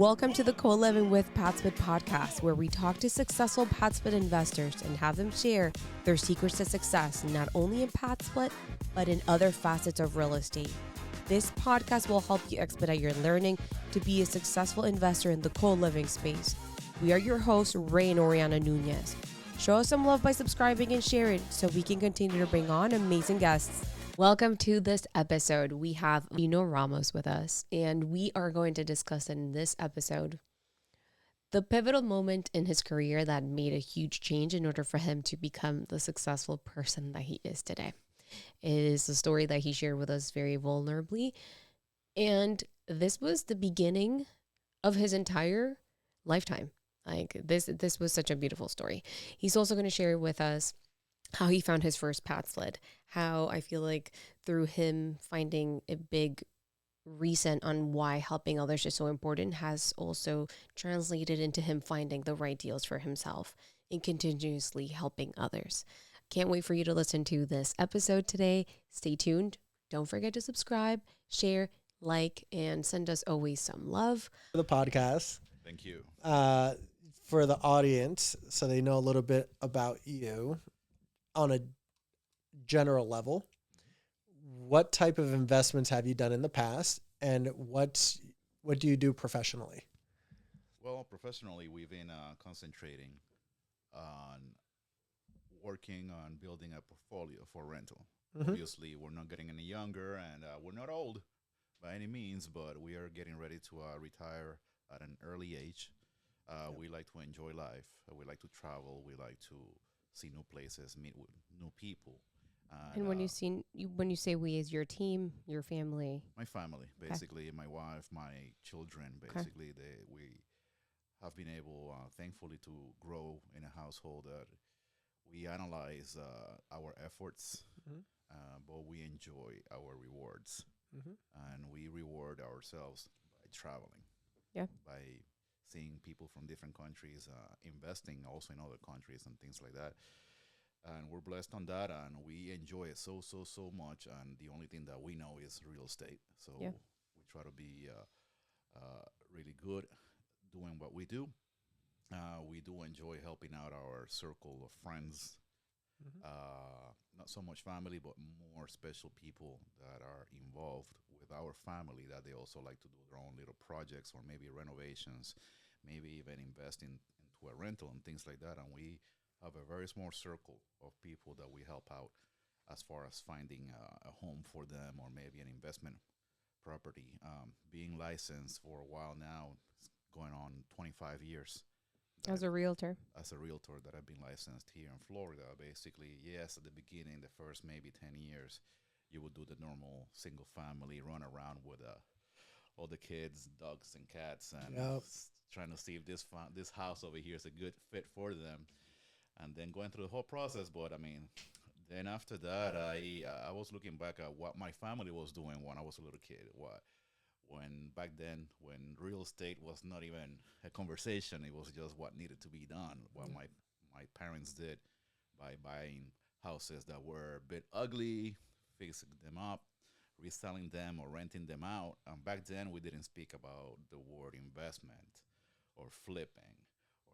Welcome to the Coliving with PadSplit Podcast, where we talk to successful PadSplit investors and have them share their secrets to success, not only in PadSplit, but in other facets of real estate. This podcast will help you expedite your learning to be a successful investor in the co-living space. We are your hosts, Ray and Orianna Nunez. Show us some love by subscribing and sharing so we can continue to bring on amazing guests. Welcome to this episode. We have Gino Ramos with us, and we are going to discuss in this episode the pivotal moment in his career that made a huge change in order for him to become the successful person that he is today. It is a story that he shared with us very vulnerably, and this was the beginning of his entire lifetime. Like this was such a beautiful story. He's also going to share with us how he found his first PadSplit, how I feel like through him finding a big reason on why helping others is so important has also translated into him finding the right deals for himself and continuously helping others. Can't wait for you to listen to this episode today. Stay tuned. Don't forget to subscribe, share, like, and send us always some love. For the podcast. Thank you. For the audience, so they know a little bit about you on a general level, what type of investments have you done in the past, and what do you do professionally? Well, professionally, we've been concentrating on working on building a portfolio for rental. Mm-hmm. Obviously, we're not getting any younger, and we're not old by any means, but we are getting ready to retire at an early age. We like to enjoy life. We like to travel. We like to see new places, meet with new people. And when you say we, is your team, your family? My family, basically, my wife, my children, basically, we have been able, thankfully, to grow in a household that we analyze our efforts, but we enjoy our rewards, and we reward ourselves by traveling, by seeing people from different countries, investing also in other countries and things like that. And we're blessed on that, and we enjoy it so much. And the only thing that we know is real estate. So we try to be really good doing what we do. We do enjoy helping out our circle of friends, not so much family, but more special people that are involved with our family, that they also like to do their own little projects or maybe renovations, maybe even invest into a rental and things like that. And we have a very small circle of people that we help out as far as finding a home for them or maybe an investment property. Being licensed for a while now, it's going on 25 years. As a realtor? As a realtor that I've been licensed here in Florida. Basically, yes, at the beginning, the first maybe 10 years, you would do the normal single family, run around with all the kids, dogs and cats, and trying to see if this house over here is a good fit for them. And then going through the whole process. But I mean, then after that, I was looking back at what my family was doing when I was a little kid. When back then, when real estate was not even a conversation, it was just what needed to be done. What my parents did by buying houses that were a bit ugly, fixing them up, reselling them or renting them out. And back then, we didn't speak about the word investment or flipping,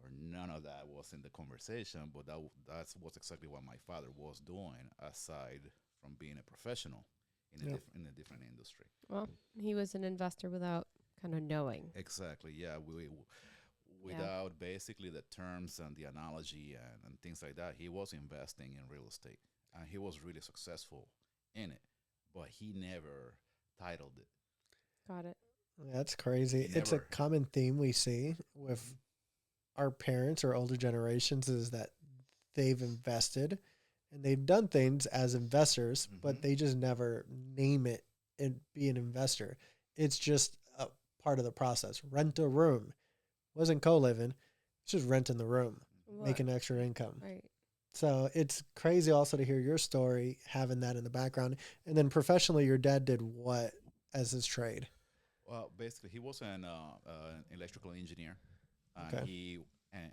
or none of that was in the conversation. But that's exactly what my father was doing, aside from being a professional in a different industry. Well, he was an investor without kind of knowing. Exactly, yeah. Without basically the terms and the analogy and things like that, he was investing in real estate, and he was really successful in it, but he never titled it. Got it. That's crazy. It's a common theme we see with our parents or older generations, is that they've invested and they've done things as investors, but they just never name it and be an investor. It's just a part of the process. Rent a room. Wasn't co-living. It's just renting the room, making extra income. Right. So it's crazy also to hear your story, having that in the background. And then professionally, your dad did what as his trade? Well, basically, he was an electrical engineer. And he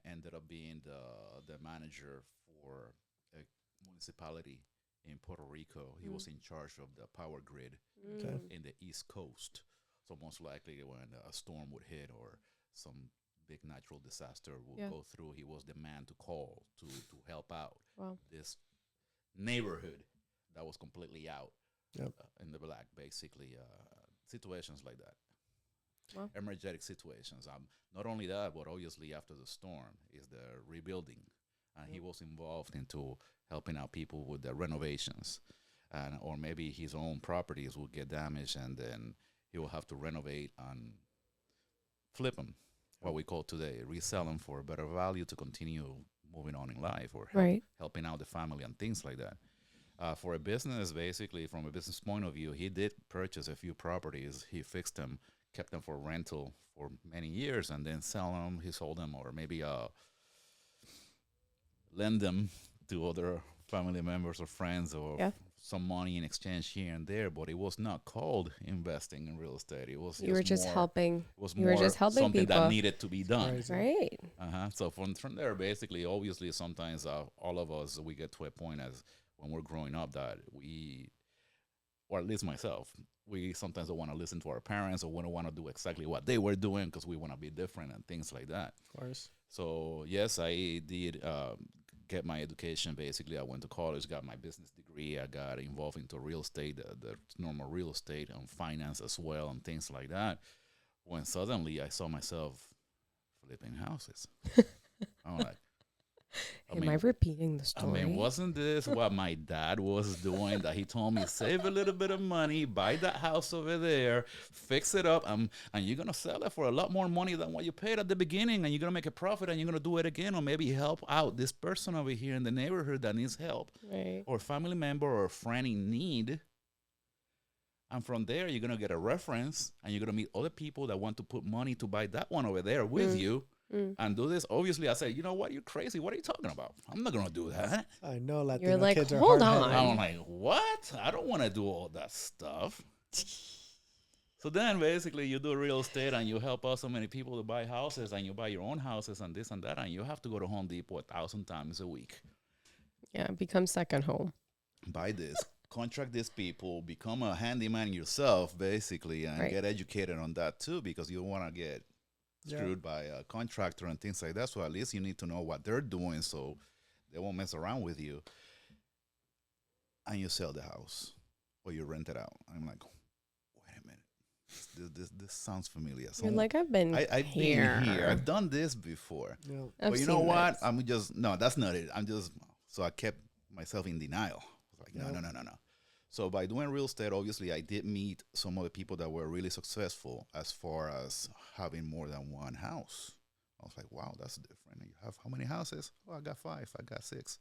ended up being the manager for a municipality in Puerto Rico. He was in charge of the power grid in the East Coast. So most likely when a storm would hit or some big natural disaster will Yeah. go through, he was the man to call to help out Wow. this neighborhood that was completely out Yep. in the black, basically. Situations like that. Wow. Emergentic situations. Not only that, but obviously after the storm is the rebuilding. And he was involved into helping out people with the renovations. And or maybe his own properties will get damaged, and then he will have to renovate and flip them, what we call today, resell them for a better value to continue moving on in life, or helping out the family and things like that. For a business, basically, from a business point of view, he did purchase a few properties. He fixed them, kept them for rental for many years, and then sell them. He sold them, or maybe lend them to other family members or friends, or some money in exchange here and there. But it was not called investing in real estate. It was just helping. It was You more were just helping something people that needed to be done. Right. So from there, basically, obviously, sometimes all of us, we get to a point as when we're growing up that we, or at least myself, we sometimes don't want to listen to our parents, or we don't want to do exactly what they were doing because we want to be different and things like that. Of course. So yes, I did get my education. Basically, I went to college, got my business degree. I got involved into real estate, the normal real estate, and finance as well, and things like that. When suddenly I saw myself flipping houses. I'm like, Am I repeating the story? I mean, wasn't this what my dad was doing? That he told me, save a little bit of money, buy that house over there, fix it up, and you're going to sell it for a lot more money than what you paid at the beginning, and you're going to make a profit, and you're going to do it again, or maybe help out this person over here in the neighborhood that needs help, or a family member or a friend in need. And from there, you're going to get a reference, and you're going to meet other people that want to put money to buy that one over there with you. And do this. Obviously, I said, you know what? You're crazy. What are you talking about? I'm not going to do that. I know Latino You're like, kids are hold hard-headed. on. I'm like, what? I don't want to do all that stuff. So then basically you do real estate and you help out so many people to buy houses, and you buy your own houses and this and that, and you have to go to Home Depot 1,000 times a week. Yeah, it becomes second home. Buy this, contract these people, become a handyman yourself, basically, and get educated on that too, because you don't want to get screwed by a contractor and things like that. So at least you need to know what they're doing so they won't mess around with you. And you sell the house or you rent it out. I'm like, wait a minute. This sounds familiar. You're like, I've been here. I've done this before. Yeah. But you know what? No, that's not it. So I kept myself in denial. I was like, no. So by doing real estate, obviously, I did meet some of the people that were really successful as far as having more than one house. I was like, wow, that's different. You have how many houses? Oh, I got 5. I got 6.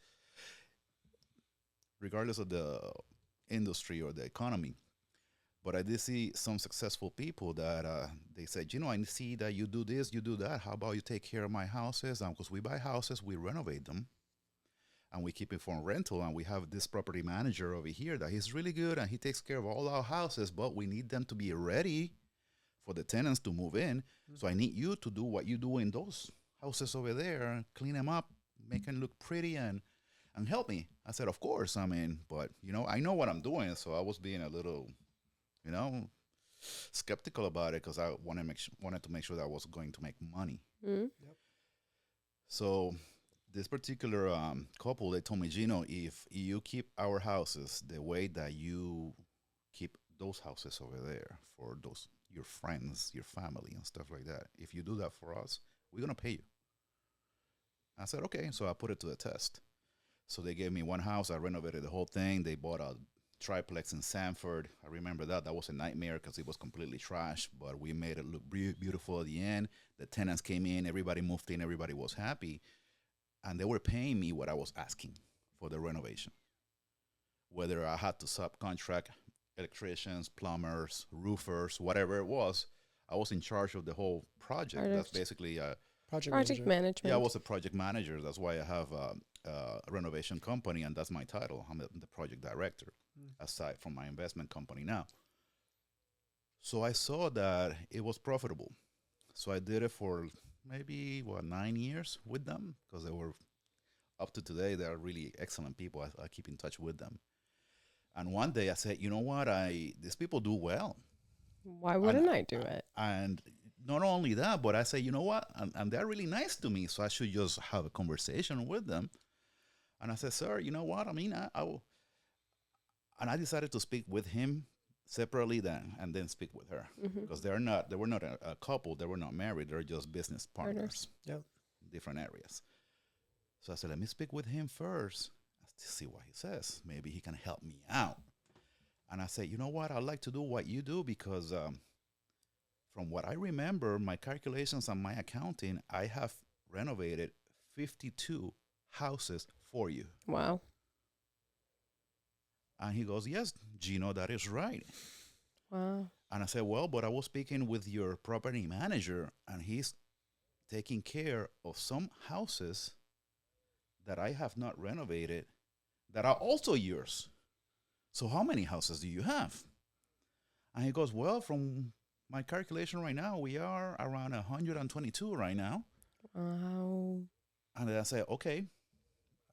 Regardless of the industry or the economy. But I did see some successful people that they said, I see that you do this, you do that. How about you take care of my houses? Because we buy houses, we renovate them. And we keep it for rental, and we have this property manager over here that he's really good, and he takes care of all our houses, but we need them to be ready for the tenants to move in. So I need you to do what you do in those houses over there, and clean them up, make them look pretty, and help me. I said, of course. I mean, but, I know what I'm doing, so I was being a little, skeptical about it because I wanted to make sure that I was going to make money. Mm-hmm. Yep. So this particular couple, they told me, Gino, if you keep our houses the way that you keep those houses over there for your friends, your family, and stuff like that, if you do that for us, we're going to pay you. I said, okay. So I put it to the test. So they gave me one house. I renovated the whole thing. They bought a triplex in Sanford. I remember that. That was a nightmare because it was completely trash, but we made it look beautiful at the end. The tenants came in. Everybody moved in. Everybody was happy. And they were paying me what I was asking for the renovation. Whether I had to subcontract electricians, plumbers, roofers, whatever it was, I was in charge of the whole project. That's basically project management. Yeah, I was a project manager. That's why I have a renovation company, and that's my title. I'm the project director, aside from my investment company now. So I saw that it was profitable. So I did it for maybe 9 years with them, because they were up to today. They are really excellent people. I keep in touch with them. And one day I said, you know what? These people do well. Why wouldn't I do it? And not only that, but I say, you know what? And they're really nice to me, so I should just have a conversation with them. And I said, sir, you know what? I mean, and I decided to speak with him separately and then speak with her because they were not a couple. They were not married. They're just business partners. Yep. Different areas. So I said, let me speak with him first to see what he says. Maybe he can help me out. And I said, you know what? I'd like to do what you do because from what I remember, my calculations on my accounting, I have renovated 52 houses for you. Wow. And he goes, yes, Gino, that is right. Wow. And I said, well, but I was speaking with your property manager, and he's taking care of some houses that I have not renovated that are also yours. So how many houses do you have? And he goes, well, from my calculation right now, we are around 122 right now. Wow. And I said, okay,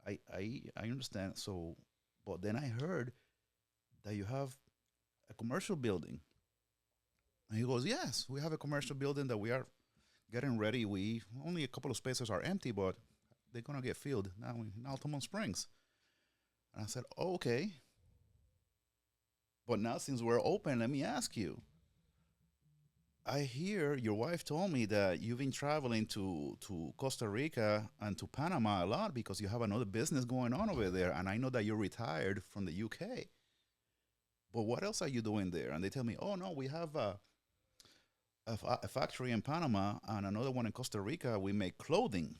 I understand. So, but then I heard that you have a commercial building. And he goes, yes, we have a commercial building that we are getting ready. We only a couple of spaces are empty, but they're going to get filled now in Altamont Springs. And I said, oh, okay. But now since we're open, let me ask you. I hear your wife told me that you've been traveling to Costa Rica and to Panama a lot because you have another business going on over there. And I know that you're retired from the UK. But what else are you doing there? And they tell me, oh, no, we have a factory in Panama and another one in Costa Rica. We make clothing.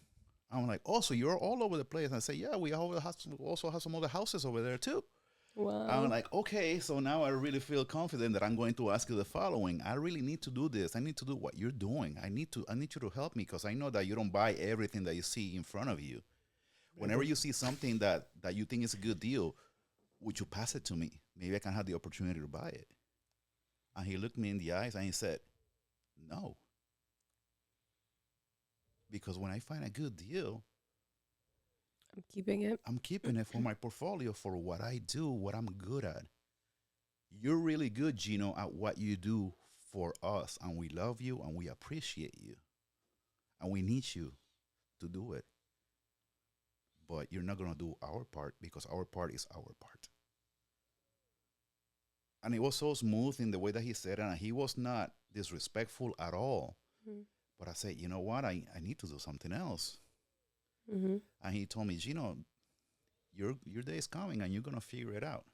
I'm like, oh, so you're all over the place. And I say, yeah, we also have some other houses over there, too. Wow. I'm like, okay, so now I really feel confident that I'm going to ask you the following. I really need to do this. I need to do what you're doing. I need you to help me because I know that you don't buy everything that you see in front of you. Whenever you see something that you think is a good deal, would you pass it to me? Maybe I can have the opportunity to buy it. And he looked me in the eyes and he said, no. Because when I find a good deal, I'm keeping it for my portfolio for what I do, what I'm good at. You're really good, Gino, at what you do for us. And we love you and we appreciate you. And we need you to do it. But you're not going to do our part because our part is our part. And it was so smooth in the way that he said it. And he was not disrespectful at all. Mm-hmm. But I said, you know what? I need to do something else. Mm-hmm. And he told me, Gino, your day is coming and you're going to figure it out.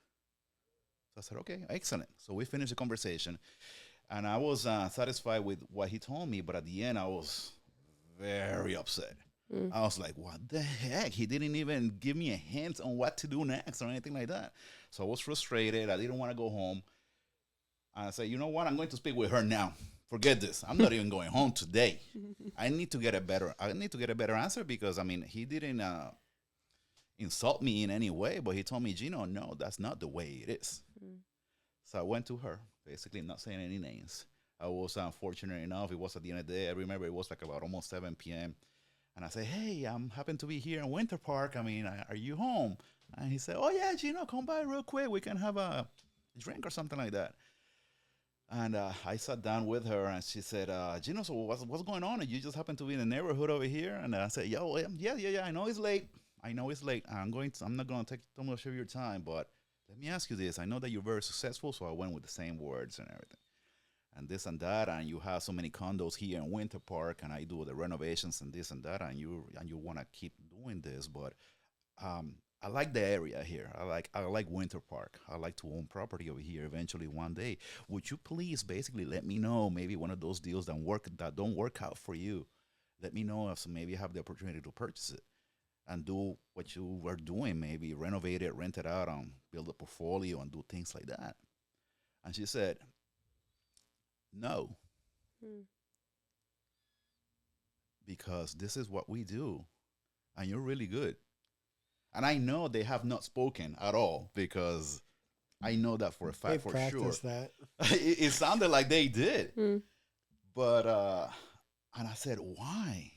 So I said, okay, excellent. So we finished the conversation. And I was satisfied with what he told me. But at the end, I was very upset. Mm. I was like, what the heck? He didn't even give me a hint on what to do next or anything like that. So I was frustrated. I didn't want to go home. And I said, you know what? I'm going to speak with her now. Forget this. I'm not even going home today. I need to get a better answer because, I mean, he didn't insult me in any way, but he told me, Gino, no, that's not the way it is. Mm. So I went to her, basically not saying any names. I was fortunate enough. It was at the end of the day. I remember it was like about almost 7 p.m. And I said, hey, I'm happen to be here in Winter Park. I mean, are you home? And he said, oh, yeah, Gino, come by real quick. We can have a drink or something like that. And I sat down with her, and she said, Gino, so what's going on? And you just happen to be in the neighborhood over here? And I said, yeah, I know it's late. I'm not going to take too much of your time, but let me ask you this. I know that you're very successful, so I went with the same words and everything. And this and that, and you have so many condos here in Winter Park, and I do the renovations and this and that, and you want to keep doing this, but I like the area here. I like Winter Park. I like to own property over here eventually one day. Would you please basically let me know maybe one of those deals that don't work out for you? Let me know if maybe you have the opportunity to purchase it and do what you were doing, maybe renovate it, rent it out, and build a portfolio and do things like that. And she said, no. Because this is what we do. And you're really good. And I know they have not spoken at all because I know that for a fact, for sure. That. It sounded like they did. But, and I said, why?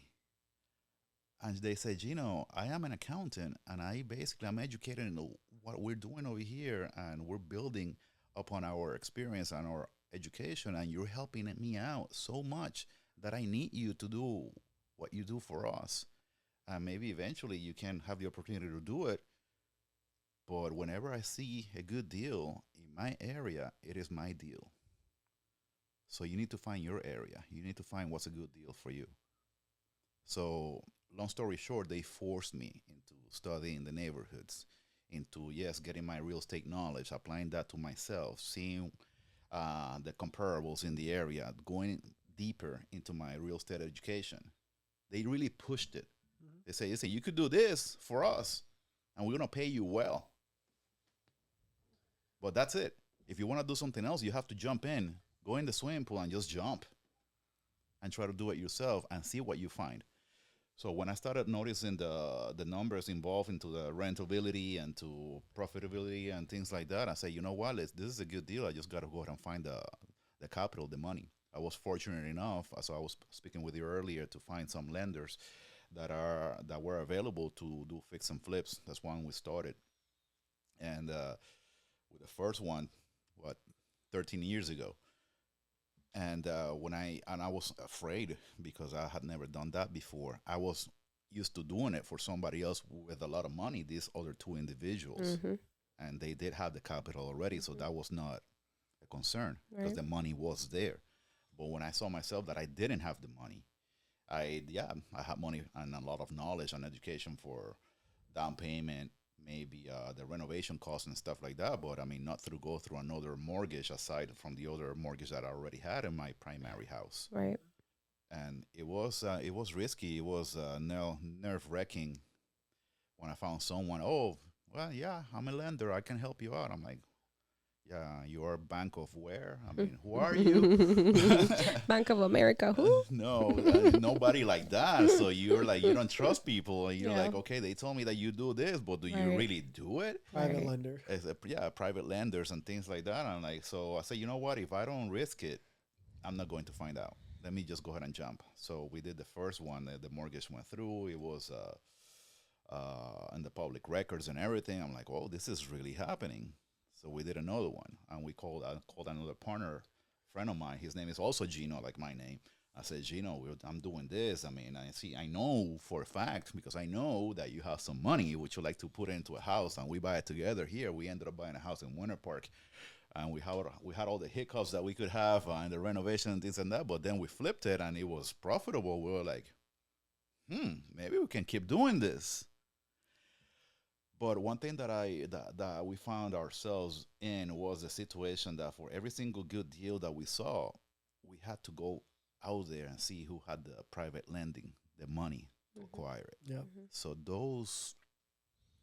And they said, Gino, I am an accountant and I'm educated in what we're doing over here and we're building upon our experience and our education and you're helping me out so much that I need you to do what you do for us. And maybe eventually you can have the opportunity to do it. But whenever I see a good deal in my area, it is my deal. So you need to find your area. You need to find what's a good deal for you. So long story short, they forced me into studying the neighborhoods, into, yes, getting my real estate knowledge, applying that to myself, seeing the comparables in the area, going deeper into my real estate education. They really pushed it. Mm-hmm. They say, you could do this for us, and we're going to pay you well. But that's it. If you want to do something else, you have to jump in, go in the swimming pool and just jump and try to do it yourself and see what you find. So when I started noticing the numbers involved into the rentability and to profitability and things like that, I said, you know what, this is a good deal. I just got to go ahead and find the capital, the money. I was fortunate enough, as I was speaking with you earlier, to find some lenders that were available to do fix and flips. That's when we started. And with the first one, 13 years ago. And I was afraid because I had never done that before. I was used to doing it for somebody else with a lot of money, these other two individuals. Mm-hmm. And they did have the capital already, so that was not a concern because the money was there. But when I saw myself that I didn't have the money, I had money and a lot of knowledge and education for down payment, maybe the renovation costs and stuff like that, but I mean, not go through another mortgage aside from the other mortgage that I already had in my primary house. Right. And it was risky. It was nerve-wracking when I found someone, oh, well, yeah, I'm a lender. I can help you out. I'm like, yeah, you're Bank of where? I mean, who are you? Bank of America, who? No, nobody like that. So you're like, you don't trust people. And you're like, okay, they told me that you do this, but do you really do it? Private lender. Private lenders and things like that. I'm like, so I said, you know what? If I don't risk it, I'm not going to find out. Let me just go ahead and jump. So we did the first one. The mortgage went through. It was in the public records and everything. I'm like, oh, this is really happening. So we did another one, and I called another partner, friend of mine. His name is also Gino, like my name. I said, Gino, I'm doing this. I mean, I know for a fact, because I know that you have some money which you like to put into a house, and we buy it together here. We ended up buying a house in Winter Park, and we had all the hiccups that we could have in the renovation and things and that, but then we flipped it, and it was profitable. We were like, maybe we can keep doing this. But one thing that we found ourselves in was a situation that for every single good deal that we saw, we had to go out there and see who had the private lending, the money to acquire it. Yeah. Mm-hmm. So those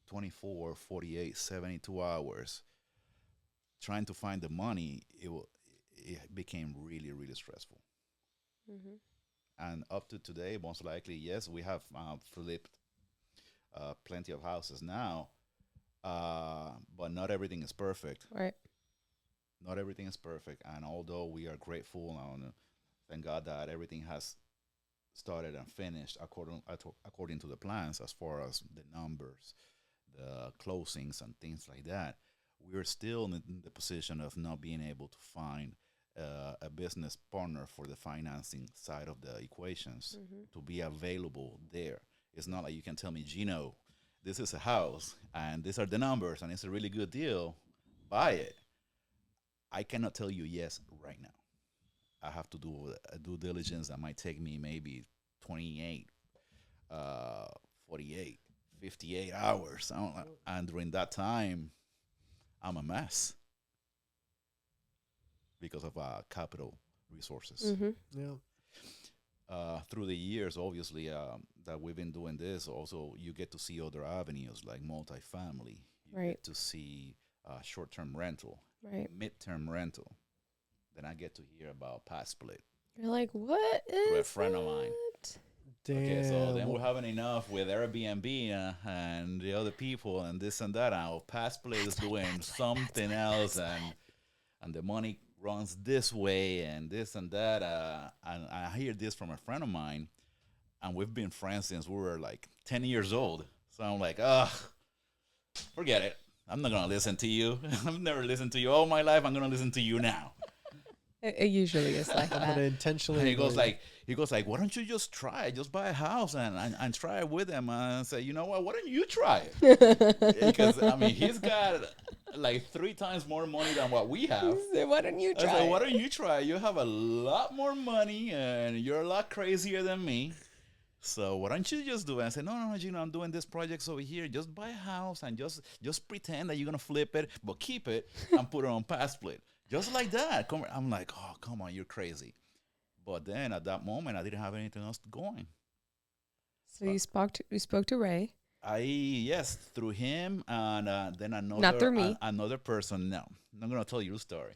24, 48, 72 hours trying to find the money, it became really, really stressful. Mm-hmm. And up to today, most likely, yes, we have flipped plenty of houses now, but not everything is perfect. Right. Not everything is perfect, and although we are grateful and thank God that everything has started and finished according to the plans as far as the numbers, the closings, and things like that, we're still in the position of not being able to find a business partner for the financing side of the equations to be available there. It's not like you can tell me, Gino, this is a house, and these are the numbers, and it's a really good deal. Buy it. I cannot tell you yes right now. I have to do a due diligence that might take me maybe 28, 48, 58 hours. And during that time, I'm a mess because of capital resources. Mm-hmm. Yeah. Through the years, obviously, that we've been doing this, also you get to see other avenues like multifamily. You get to see short-term rental, mid-term rental. Then I get to hear about PadSplit. You're like, what is through a friend of mine. Damn. Okay, so then we're having enough with Airbnb and the other people and this and that. Now PadSplit is doing something else, and the money runs this way and this and that. And I hear this from a friend of mine, and we've been friends since we were like 10 years old. So I'm like, forget it. I'm not going to listen to you. I've never listened to you all my life. I'm going to listen to you now. It usually is like I'm gonna that. intentionally. And he goes like, why don't you just try it? Just buy a house and try it with him. And I say, you know what? Why don't you try it? Because I mean, he's got like 3 times more money than what we have. So why don't you I try? said, why don't you try? You have a lot more money and you're a lot crazier than me. So why don't you just do it? I said, no, Gino, I'm doing this project over here. Just buy a house and just pretend that you're gonna flip it, but keep it and put it on PadSplit. Just like that. I'm like, oh, come on, you're crazy. But then at that moment, I didn't have anything else going. So you spoke to Ray. Yes, through him and then Not through me. Another person. No, I'm not gonna tell you the story.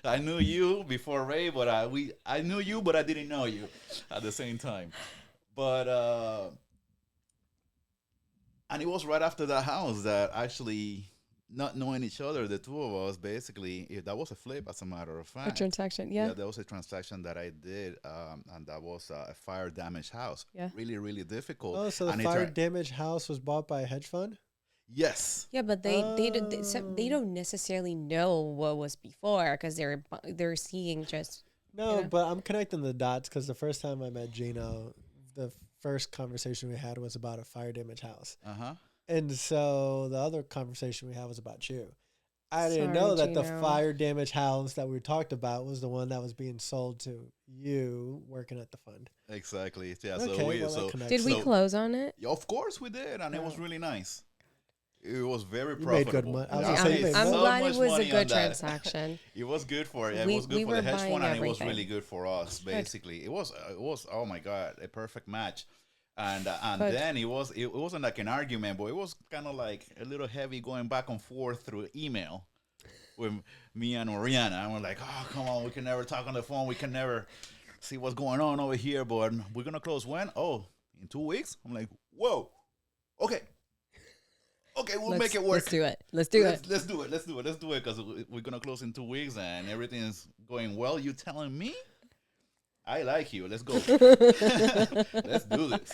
I knew you before Ray, but I knew you, but I didn't know you at the same time. But and it was right after that house that actually, not knowing each other, the two of us basically, that was a flip, as a matter of fact. A transaction, yeah. That was a transaction that I did, and that was a fire damaged house. Yeah. Really, really difficult. Oh, so the fire damaged house was bought by a hedge fund? Yes. Yeah, but they don't necessarily know what was before because they're seeing just. No, but I'm connecting the dots because the first time I met Gino, the first conversation we had was about a fire damaged house. And so the other conversation we had was about you. I didn't know that the fire damaged house that we talked about was the one that was being sold to you working at the fund. Exactly. Yeah. Okay, did we close on it? Of course we did, and it was really nice. It was very you profitable. Made good money. I'm glad it was a good transaction. It was good for it. It was good for the hedge fund, and it was really good for us. Basically, it was. Oh my God, a perfect match. And then it wasn't like an argument, but it was kind of like a little heavy going back and forth through email with me and Orianna. And we're like, oh, come on, we can never talk on the phone. We can never see what's going on over here. But we're going to close when? Oh, in 2 weeks? I'm like, whoa, okay, we'll make it work. Let's do it. Let's do it because we're going to close in 2 weeks and everything's going well. You telling me? I like you. Let's go. Let's do this.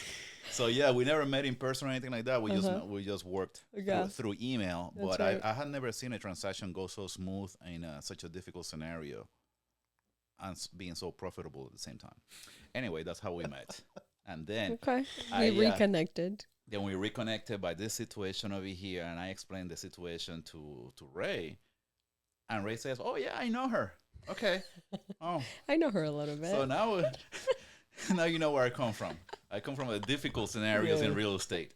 So yeah, we never met in person or anything like that. We just worked through email. That's but right. I had never seen a transaction go so smooth in such a difficult scenario and being so profitable at the same time. Anyway, that's how we met. And then we reconnected. Then we reconnected by this situation over here, and I explained the situation to Ray, and Ray says, "Oh yeah, I know her." Okay. Oh, I know her a little bit. So now you know where I come from. I come from the difficult scenarios in real estate.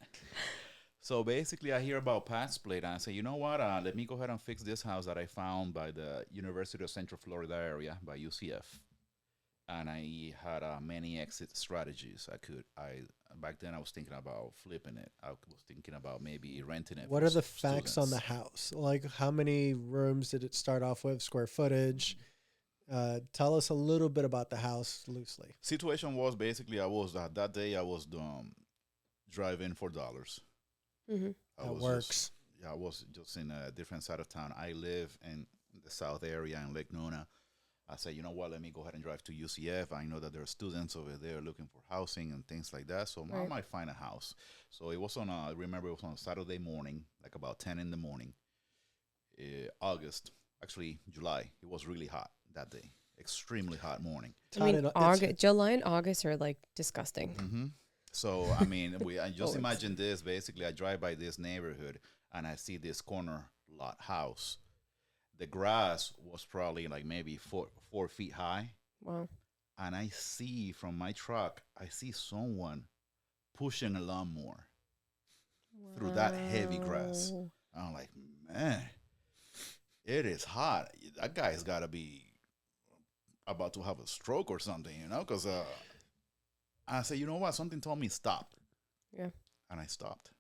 So basically, I hear about PadSplit, and I say, you know what? Let me go ahead and fix this house that I found by the University of Central Florida area, by UCF. And I had many exit strategies. Back then I was thinking about flipping it. I was thinking about maybe renting it. What are the facts on the house? Like, how many rooms did it start off with? Square footage? Tell us a little bit about the house loosely. Situation was basically that day I was driving for dollars. Mm-hmm. That works. I was just in a different side of town. I live in the south area in Lake Nona. I said, you know what, let me go ahead and drive to UCF. I know that there are students over there looking for housing and things like that, so I might find a house. So it was I remember it was on a Saturday morning, like about 10 in the morning, July. It was really hot that day, extremely hot morning. I mean, July and August are like disgusting. Mm-hmm. So, I mean, I just imagine this. Basically, I drive by this neighborhood, and I see this corner lot house. The grass was probably like maybe 4 feet high. Wow. And I see from my truck, I see someone pushing a lawnmower through that heavy grass. I'm like, man, it is hot. That guy's got to be about to have a stroke or something, because I said, you know what? Something told me stop. Yeah. And I stopped.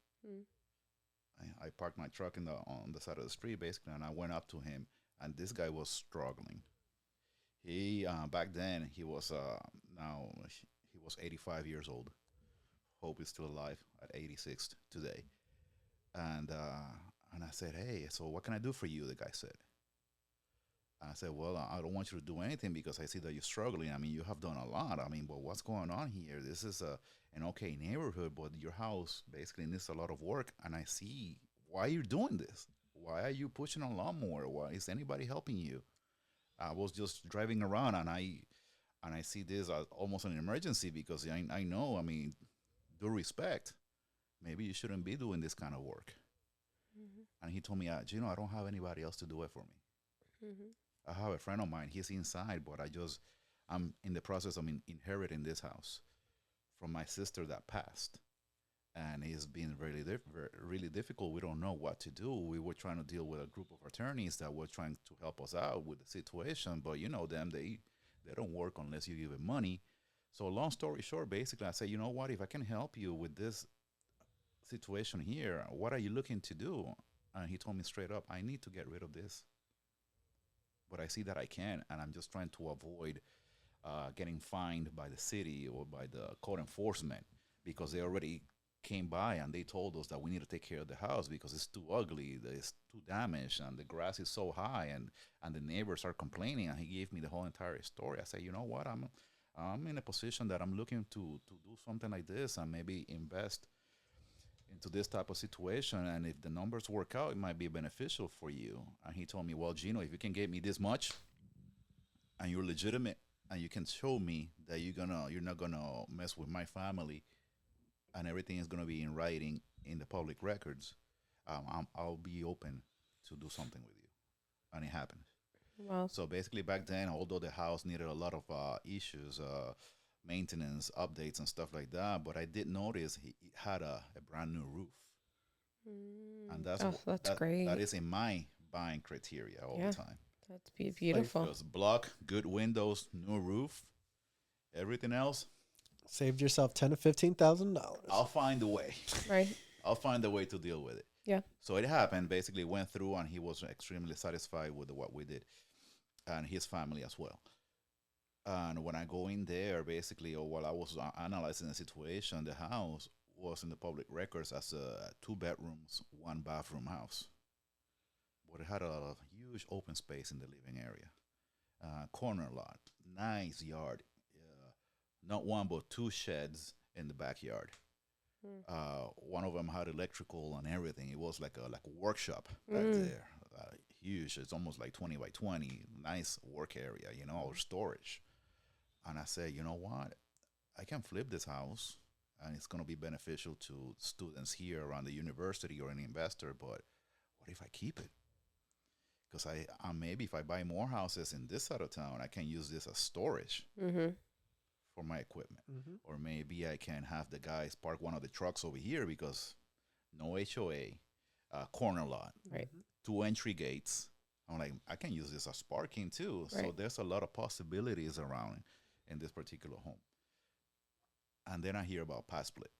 I parked my truck on the side of the street, basically, and I went up to him, and this guy was struggling. He back then he was 85 years old. Hope he's still alive at 86 today. And I said, hey, so what can I do for you? The guy said. I said, well, I don't want you to do anything because I see that you're struggling. I mean, you have done a lot. I mean, but what's going on here? This is an okay neighborhood, but your house basically needs a lot of work. And I see why you're doing this. Why are you pushing a lawnmower? Why is anybody helping you? I was just driving around, and I see this as almost an emergency because I know, I mean, due respect, maybe you shouldn't be doing this kind of work. And he told me, Gino, I don't have anybody else to do it for me. I have a friend of mine. He's inside, but I'm in the process of inheriting this house from my sister that passed. And it's been really difficult. We don't know what to do. We were trying to deal with a group of attorneys that were trying to help us out with the situation, but you know them, they don't work unless you give them money. So long story short, basically, I said, you know what? If I can help you with this situation here, what are you looking to do? And he told me straight up, I need to get rid of this, but I see that I can, and I'm just trying to avoid getting fined by the city or by the code enforcement, because they already came by and they told us that we need to take care of the house because it's too ugly, it's too damaged, and the grass is so high, and the neighbors are complaining. And he gave me the whole entire story. I said, you know what, I'm in a position that I'm looking to do something like this and maybe invest into this type of situation, and if the numbers work out, it might be beneficial for you. And he told me, well, Gino, if you can get me this much and you're legitimate and you can show me that you're not gonna mess with my family, and everything is gonna be in writing in the public records, I'll be open to do something with you. And it happened. Wow. So basically, back then, although the house needed a lot of issues, maintenance, updates, and stuff like that, but I did notice he had a brand new roof, and that's great. That is in my buying criteria all the time. That's beautiful. Just block, good windows, new roof, everything else. Saved yourself $10,000 to $15,000. I'll find a way. Right. I'll find a way to deal with it. Yeah. So it happened. Basically, went through, and he was extremely satisfied with what we did, and his family as well. And when I go in there, basically, or while I was analyzing the situation, the house was in the public records as a 2 bedrooms, 1 bathroom house. But it had a huge open space in the living area, corner lot, nice yard, not one but 2 sheds in the backyard. One of them had electrical and everything. It was like a workshop back there, huge. It's almost like 20 by 20, nice work area, or storage. And I said, you know what? I can flip this house, and it's going to be beneficial to students here around the university or an investor, but what if I keep it? Because I maybe if I buy more houses in this side of town, I can use this as storage for my equipment. Or maybe I can have the guys park one of the trucks over here because no HOA, corner lot, right? 2 entry gates. I'm like, I can use this as parking too. Right. So there's a lot of possibilities around in this particular home. And then I hear about PadSplit.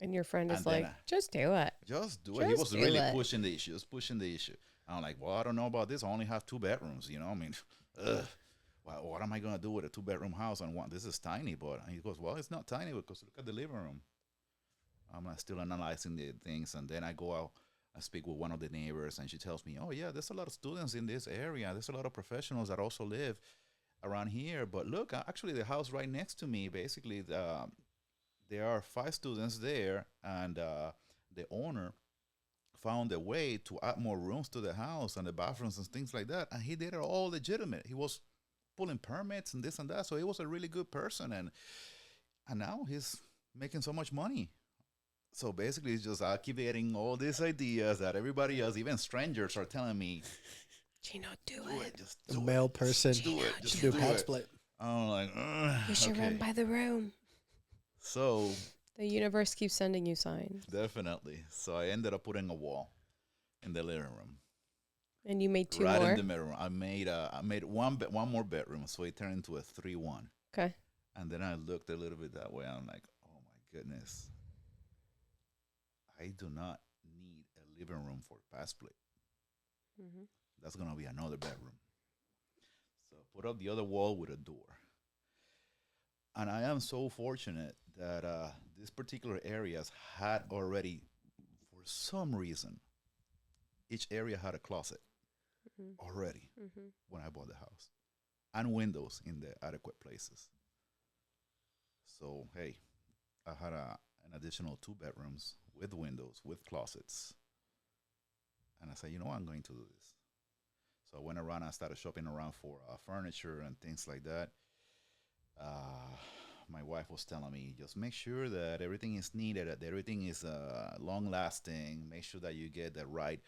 And your friend is like, just do it. Just do it. He was really pushing the issue. I'm like, well, I don't know about this. I only have 2 bedrooms, I mean, well, what am I going to do with a 2-bedroom house? And this is tiny, but he goes, well, it's not tiny because look at the living room. I'm still analyzing the things. And then I go out and speak with one of the neighbors, and she tells me, oh, yeah, there's a lot of students in this area. There's a lot of professionals that also live around here. But look, actually, the house right next to me, basically, there are 5 students there, and the owner found a way to add more rooms to the house and the bathrooms and things like that. And he did it all legitimate. He was pulling permits and this and that. So he was a really good person. And now he's making so much money. So basically, it's just I keep getting all these ideas that everybody else, even strangers, are telling me, Gino, do it. Just a do male it. person. Just do it. Just do PadSplit. I'm like, you should run by the room. So the universe keeps sending you signs. Definitely. So I ended up putting a wall in the living room. And you made 2 right more? In the middle. I made one more bedroom, so it turned into a 3-1. Okay. And then I looked a little bit that way. I'm like, oh my goodness. I do not need a living room for PadSplit. That's going to be another bedroom. So put up the other wall with a door. And I am so fortunate that this particular areas had already, for some reason, each area had a closet already when I bought the house, and windows in the adequate places. So, hey, I had an additional 2 bedrooms with windows, with closets. And I said, you know what, I'm going to do this. So I went around. I started shopping around for furniture and things like that. My wife was telling me, just make sure that everything is needed, that everything is long lasting. Make sure that you get the right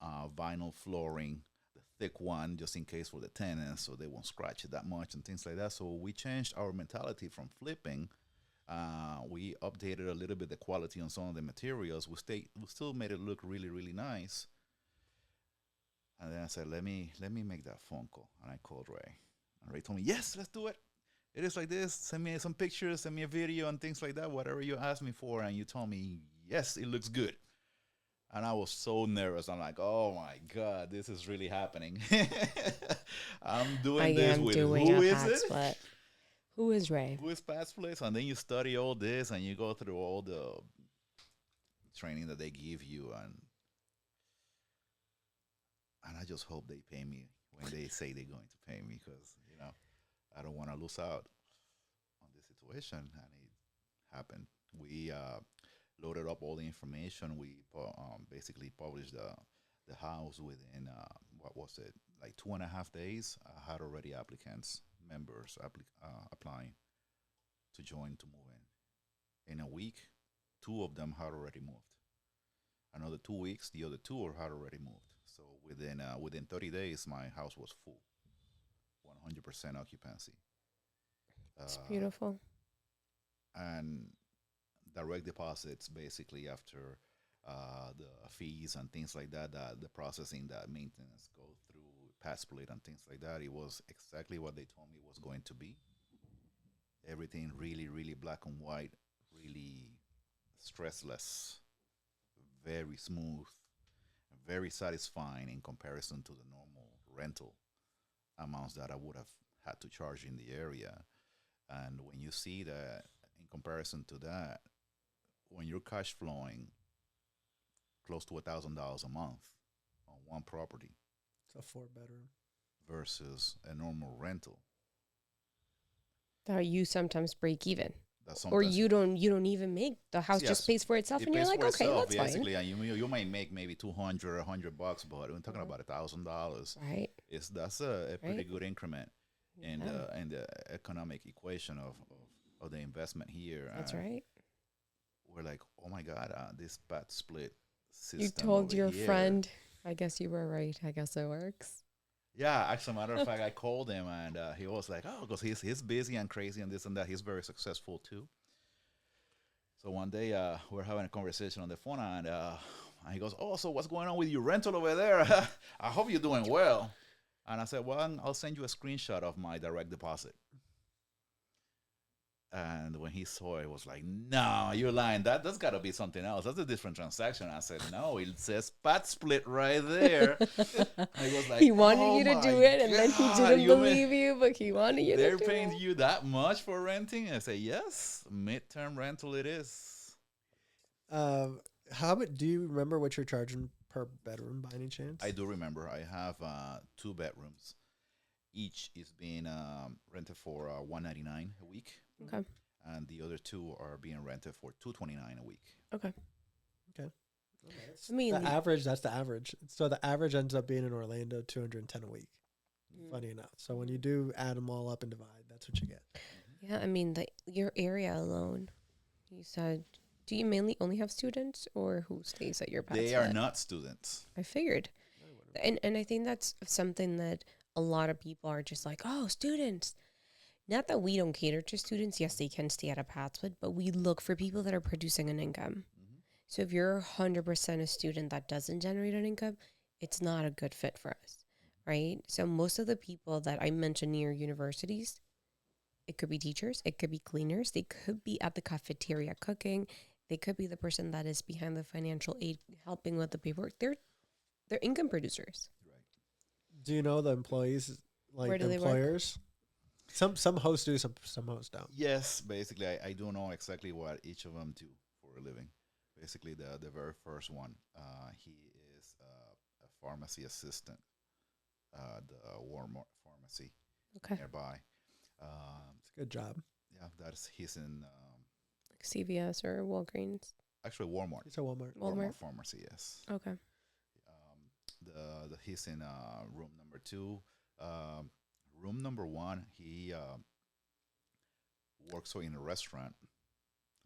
vinyl flooring, the thick one, just in case for the tenants, so they won't scratch it that much and things like that. So we changed our mentality from flipping. We updated a little bit the quality on some of the materials. We still made it look really, really nice. And then I said, let me make that phone call. And I called Ray. And Ray told me, yes, let's do it. It is like this. Send me some pictures, send me a video and things like that, whatever you asked me for. And you told me, yes, it looks good. And I was so nervous. I'm like, oh my God, this is really happening. I'm doing this with who is it? PadSplit. Who is Ray? Who is PadSplit? And then you study all this and you go through all the training that they give you. And I just hope they pay me when they say they're going to pay me, because, I don't want to lose out on this situation. And it happened. We loaded up all the information. We basically published the house within, like 2.5 days. I had already applicants, members applying to join, to move in. In a week, 2 of them had already moved. Another 2 weeks, the other 2 had already moved. So within 30 days, my house was full, 100% occupancy. It's beautiful. And direct deposits, basically after the fees and things like that, the processing, that maintenance go through PadSplit and things like that. It was exactly what they told me it was going to be. Everything really, really black and white, really stressless, very smooth, very satisfying in comparison to the normal rental amounts that I would have had to charge in the area. And when you see that, in comparison to that, when you're cash flowing close to $1,000 a month on one property, it's a 4-bedroom versus a normal rental, that you sometimes break even. Or you don't even make the house, just pays for itself, and you're like, okay, that's basically, fine. And you might make maybe $200 or $100, but we're talking about $1,000. Right. That's a pretty good increment in the economic equation of the investment here. That's right. We're like, oh my God, this PadSplit system. You told your friend, I guess you were right. I guess it works. Yeah, as a matter of fact, I called him and he was like, oh, because he's busy and crazy and this and that. He's very successful too. So one day we're having a conversation on the phone and he goes, oh, so what's going on with your rental over there? I hope you're doing well. And I said, well, I'll send you a screenshot of my direct deposit. And when he saw it, he was like, no, you're lying. That's got to be something else. That's a different transaction. I said, no, it says PadSplit right there. He was like, he wanted you to do it, and then he didn't believe you, but he wanted you to do it. They're paying you that much for renting? I say, yes, midterm rental it is. Do you remember what you're charging per bedroom by any chance? I do remember. I have 2 bedrooms. Each is being rented for $199 a week. Okay. And the other 2 are being rented for $229 a week. Okay. I mean, that's the average. So the average ends up being in Orlando $210 a week. Funny enough. So when you do add them all up and divide, that's what you get. Yeah, I mean, your area alone. You said, do you mainly only have students, or who stays at your PadSplit? They are not students. I figured, and I think that's something that a lot of people are just like, oh, students. Not that we don't cater to students. Yes, they can stay at a PadSplit, but we look for people that are producing an income. Mm-hmm. So if you're 100% a student that doesn't generate an income, it's not a good fit for us, right? So most of the people that I mentioned near universities, it could be teachers, it could be cleaners, they could be at the cafeteria cooking, they could be the person that is behind the financial aid helping with the paperwork. They're income producers. Right. Do you know the employees, like Where do employers? They work? Some hosts do, some hosts don't. Yes, basically, I do know exactly what each of them do for a living. Basically, the very first one, he is a pharmacy assistant at the Walmart pharmacy nearby. It's a good job. Yeah, he's in like CVS or Walgreens. Actually, Walmart. It's a Walmart. Walmart pharmacy. Yes. Okay. he's in room number 2. Um, room number 1, he works in a restaurant.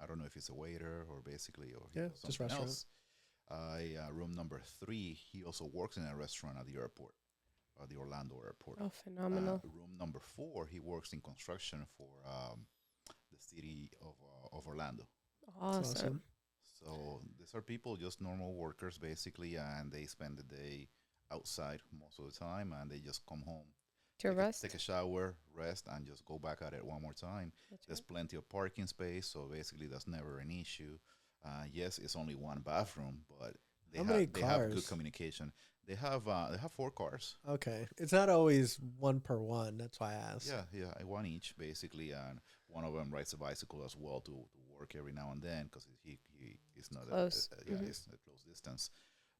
I don't know if he's a waiter or basically or he does just something restaurant. else. Room number 3, he also works in a restaurant at the airport, the Orlando airport. Oh, phenomenal. Room number 4, he works in construction for the city of Orlando. Awesome. So these are people, just normal workers basically, and they spend the day outside most of the time, and they just come home To rest? take a shower, rest, and just go back at it one more time. That's There's right. plenty of parking space, so basically that's never an issue. Yes, it's only one bathroom, but How many they have good cars? communication. They have 4 cars. Okay. It's not always one per one. That's why I asked. Yeah, one each basically, and one of them rides a bicycle as well to work every now and then because he is not Close. it's a close distance.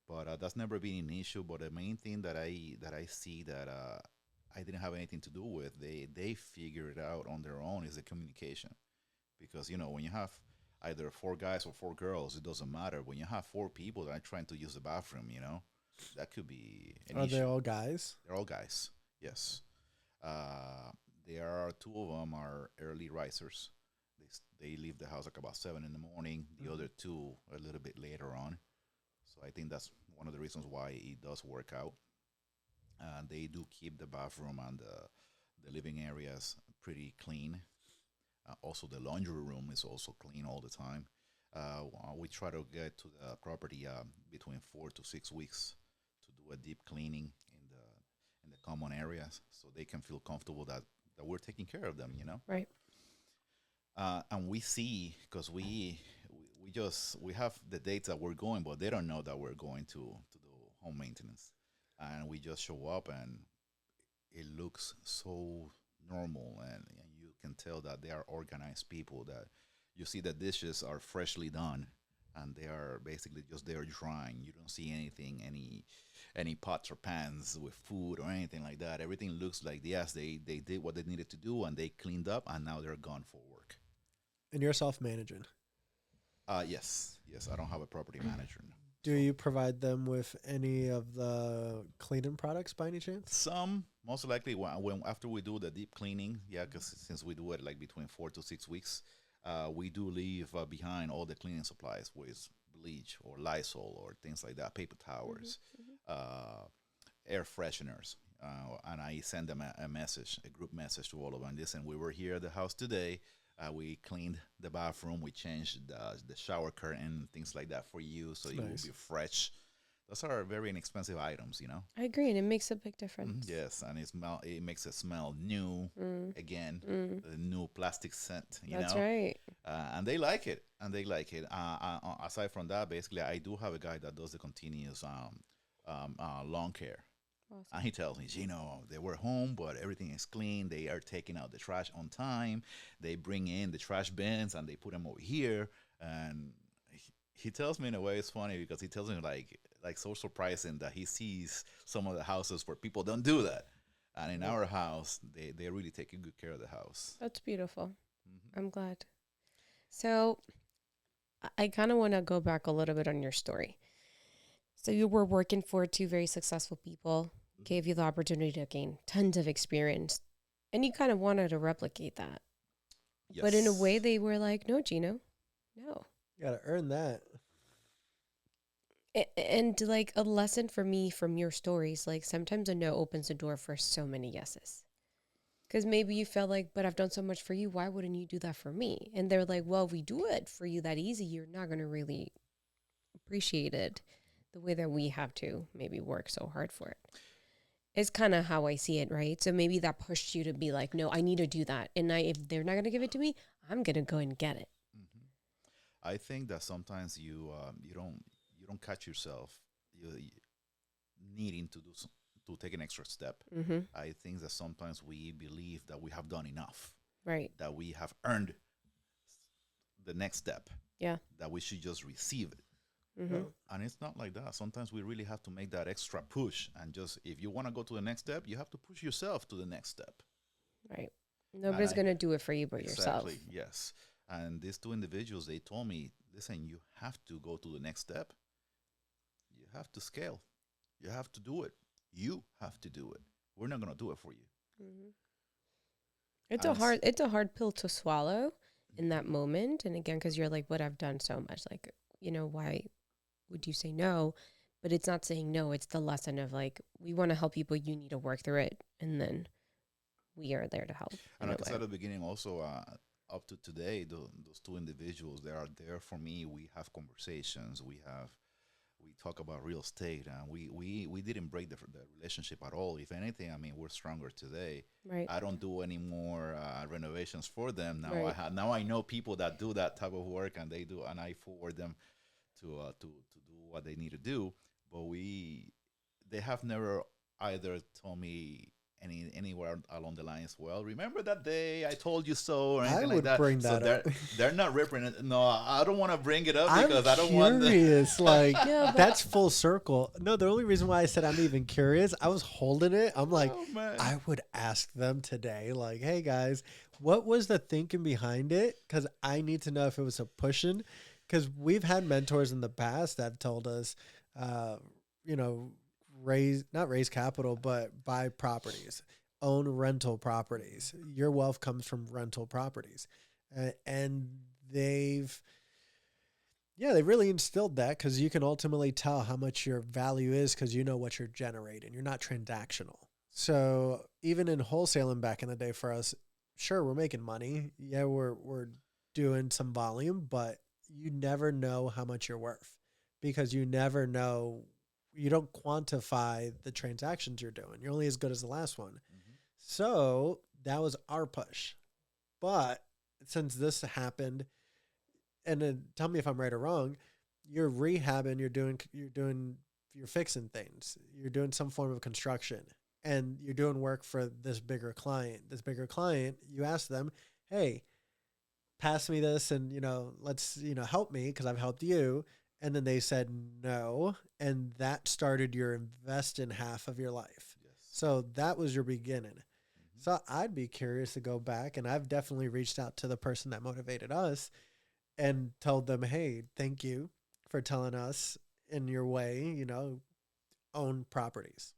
But that's never been an issue. But the main thing that I see that I didn't have anything to do with, they figure it out on their own, is the communication, because when you have either 4 guys or 4 girls, it doesn't matter. When you have 4 people that are trying to use the bathroom, that could be an Are issue. they all guys? They're all guys. Yes. There are 2 of them are early risers. They leave the house like about 7 in the morning. The other 2 a little bit later on. So I think that's one of the reasons why it does work out. And they do keep the bathroom and the living areas pretty clean. Also, the laundry room is also clean all the time. We try to get to the property between 4 to 6 weeks to do a deep cleaning in the common areas, so they can feel comfortable that we're taking care of them. Right. And we see, because we have the dates that we're going, but they don't know that we're going to do home maintenance, and we just show up and it looks so normal, and you can tell that they are organized people, that you see the dishes are freshly done and they are basically just there drying. You don't see anything, any pots or pans with food or anything like that. Everything looks like, yes, they did what they needed to do and they cleaned up and now they're gone for work. And you're self-managing. Yes, I don't have a property manager. Do you provide them with any of the cleaning products by any chance? Some, most likely, when after we do the deep cleaning, because since we do it like between 4 to 6 weeks, we do leave behind all the cleaning supplies, with bleach or Lysol or things like that, paper towels, air fresheners, and I send them a message, a group message to all of them. Listen, we were here at the house today. We cleaned the bathroom. We changed the shower curtain, things like that for you, so it will be fresh. Those are very inexpensive items, I agree, and it makes a big difference. Yes, and it makes it smell new again, the new plastic scent. That's right. And they like it, aside from that, basically, I do have a guy that does the continuous lawn care. Awesome. And he tells me, they were home, but everything is clean. They are taking out the trash on time. They bring in the trash bins and they put them over here. And he tells me, in a way, it's funny because he tells me like so surprising that he sees some of the houses where people don't do that. And in our house, they really take good care of the house. That's beautiful. I'm glad. So I kind of want to go back a little bit on your story. So you were working for 2 very successful people, gave you the opportunity to gain tons of experience, and you kind of wanted to replicate that. Yes. But in a way, they were like, no, Gino, no. You got to earn that. And like a lesson for me from your stories, like sometimes a no opens the door for so many yeses. Because maybe you felt like, but I've done so much for you. Why wouldn't you do that for me? And they're like, well, if we do it for you that easy, you're not going to really appreciate it the way that we have to maybe work so hard for it. It's kind of how I see it, right? So maybe that pushed you to be like, no, I need to do that. And if they're not going to give it to me, I'm going to go and get it. I think that sometimes you don't catch yourself needing to take an extra step. I think that sometimes we believe that we have done enough, right? That we have earned the next step. Yeah. That we should just receive it. And it's not like that. Sometimes we really have to make that extra push. And just, if you want to go to the next step, you have to push yourself to the next step. Right. Nobody's going to do it for you but yourself. Exactly, yes. And these 2 individuals, they told me, listen, you have to go to the next step. You have to scale. You have to do it. You have to do it. We're not going to do it for you. Mm-hmm. It's a hard pill to swallow in that moment. And again, because you're like, but I've done so much. Like, why would you say no? But it's not saying no. It's the lesson of like, we want to help you, but you need to work through it. And then we are there to help. And like I said at the beginning, also, up to today, those two individuals, they are there for me. We have conversations. We talk about real estate, and we didn't break the relationship at all. If anything, I mean, we're stronger today. Right. I don't do any more renovations for them now. Right. Now I know people that do that type of work, and they do, and I forward them to do what they need to do. But they have never either told me anywhere along the lines, well, remember that day I told you so, or anything like that. Bring that up. They're not ripping it. No, I don't want to bring it up because I'm I don't want curious. Like, that's full circle. No, the only reason why I said I'm even curious, I was holding it. I'm like, I would ask them today, like, hey guys, what was the thinking behind it? Because I need to know if it was a pushing. Because we've had mentors in the past that have told us, not raise capital, but buy properties, own rental properties. Your wealth comes from rental properties. And they've really instilled that, because you can ultimately tell how much your value is because you know what you're generating. You're not transactional. So even in wholesaling back in the day for us, sure, we're making money. Yeah, we're doing some volume, but you never know how much you're worth, because you never know. You don't quantify the transactions you're doing. You're only as good as the last one. Mm-hmm. So that was our push. But since this happened, and then tell me if I'm right or wrong, you're rehabbing, you're fixing things. You're doing some form of construction, and you're doing work for this bigger client. This bigger client, you ask them, hey, pass me this and, let's, help me because I've helped you. And then they said no, and that started your investing half of your life. Yes. So that was your beginning. Mm-hmm. So I'd be curious to go back, and I've definitely reached out to the person that motivated us and told them, hey, thank you for telling us in your way, own properties.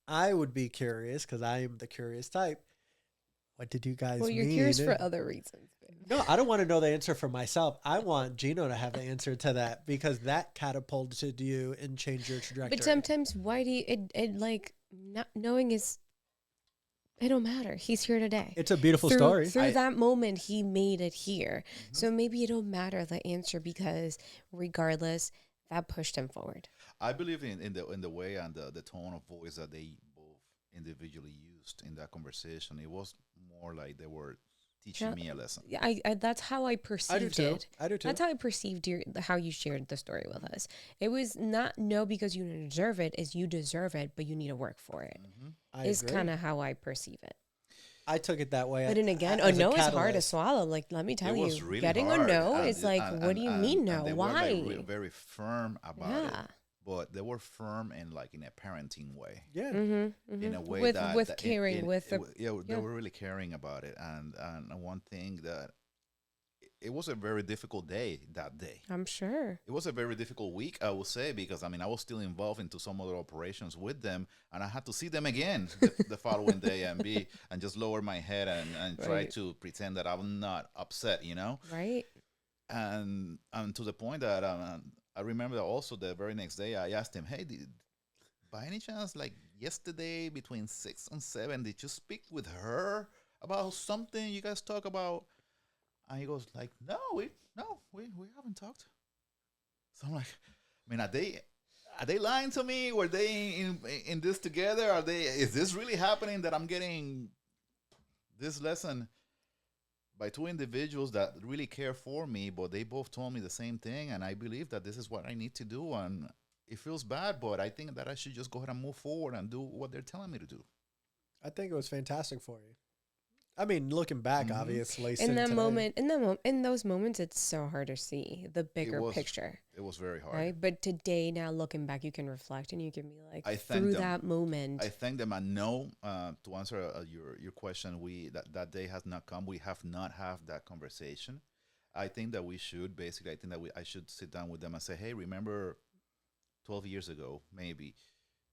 I would be curious, because I am the curious type. What did you guys mean? Well, you're curious for other reasons. No, I don't want to know the answer for myself. I want Gino to have the answer to that, because that catapulted you and changed your trajectory. But sometimes, why do you, it like, not knowing is, it don't matter. He's here today. It's a beautiful story. Through that moment, he made it here. Mm-hmm. So maybe it don't matter the answer, because regardless, that pushed him forward. I believe in the way and the tone of voice that they both individually used in that conversation. It was more like they were teaching me a lesson. I that's how I perceived it. I do too. That's how I perceived how you shared the story with us. It was not no because you deserve it, is you deserve it, but you need to work for it. Mm-hmm. Is kind of how I perceive it. I took it that way. But then again, a no is hard to swallow. Like, let me tell you, really getting hard. a no is like, what do you mean no? Why? They were very firm about it. But they were firm in a parenting way. Yeah. Mm-hmm, mm-hmm. In a way with caring, they were really caring about it. And one thing that it was a very difficult day that day. I'm sure. It was a very difficult week, I would say, because I was still involved into some other operations with them, and I had to see them again the following day and just lower my head and try to pretend that I'm not upset, Right. And to the point that I remember that also the very next day I asked him, hey, by any chance, like yesterday between 6 and 7, did you speak with her about something you guys talk about? And he goes like, no, we haven't talked. So I'm like, are they lying to me? Were they in this together? Is this really happening that I'm getting this lesson by two individuals that really care for me, but they both told me the same thing, and I believe that this is what I need to do, and it feels bad, but I think that I should just go ahead and move forward and do what they're telling me to do. I think it was fantastic for you. Looking back, obviously. In those moments, it's so hard to see the bigger picture. It was very hard. Right? But today, now looking back, you can reflect and you can be like, that moment. I thank them. And no, to answer your question, that day has not come. We have not had that conversation. I think that we should, I should sit down with them and say, hey, remember 12 years ago, maybe,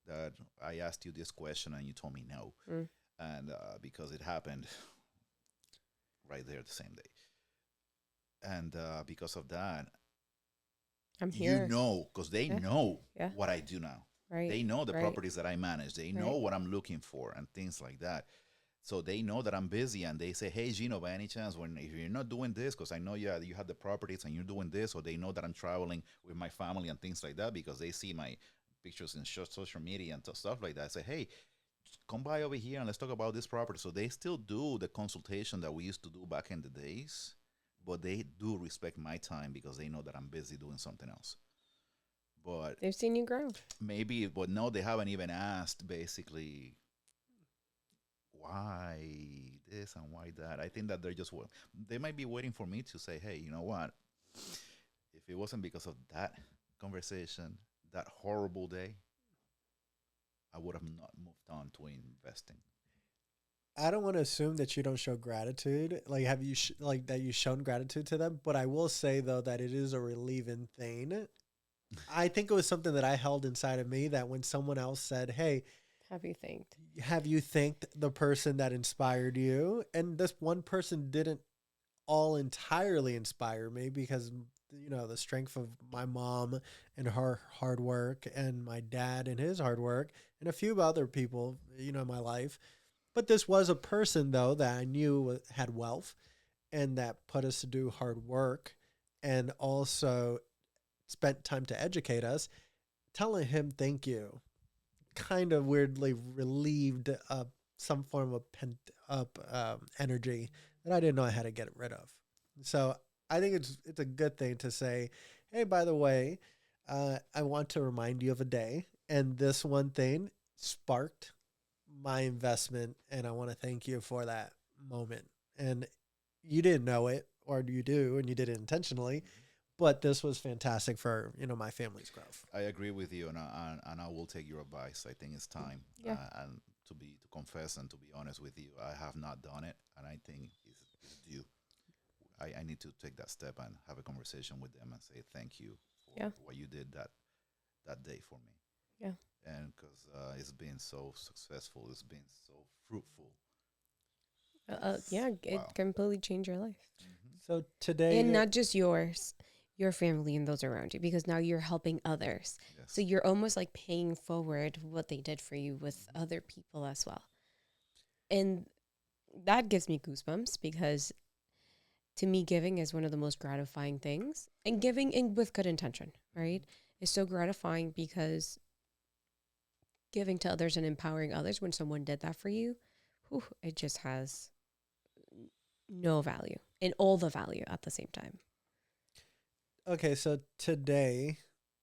that I asked you this question and you told me no. And because it happened right there the same day. And because of that, I'm here. you know, because they know Yeah. what I do now. Right. They know the Right. properties that I manage. They know what I'm looking for and things like that. So they know that I'm busy, and they say, "Hey, Gino, by any chance, if you're not doing this, because I know you have the properties and you're doing this," or they know that I'm traveling with my family and things like that because they see my pictures in social media and stuff like that. I say, "Hey, come by over here and let's talk about this property." So they still do the consultation that we used to do back in the days, but they do respect my time because they know that I'm busy doing something else. But they've seen you grow. Maybe, but no, they haven't even asked basically why this and why that. I think that they might be waiting for me to say, hey, you know what? If it wasn't because of that conversation, that horrible day, I would have not moved on to investing. I don't want to assume that you don't show gratitude. Like, have you that you've shown gratitude to them? But I will say though that it is a relieving thing. I think it was something that I held inside of me, that when someone else said, "Hey, have you thanked the person that inspired you?" And this one person didn't all entirely inspire me, because the strength of my mom and her hard work, and my dad and his hard work, and a few other people, in my life. But this was a person, though, that I knew had wealth and that put us to do hard work, and also spent time to educate us. Telling him thank you kind of weirdly relieved some form of pent up energy that I didn't know I had to get rid of. So I think it's a good thing to say, hey, by the way, I want to remind you of a day, and this one thing sparked my investment, and I want to thank you for that moment. And you didn't know it, or you do, and you did it intentionally. But this was fantastic for my family's growth. I agree with you, and I will take your advice. I think it's time, and to confess and to be honest with you, I have not done it, and I think it's due. I need to take that step and have a conversation with them and say thank you for what you did that day for me. Yeah, and because it's been so successful, it's been so fruitful. It completely changed your life. Mm-hmm. So today, and not just yours, your family and those around you, because now you're helping others. Yes. So you're almost like paying forward what they did for you with other people as well. And that gives me goosebumps, because to me, giving is one of the most gratifying things, and giving with good intention, right? Is so gratifying, because giving to others and empowering others when someone did that for you, it just has no value, and all the value at the same time. Okay, so today,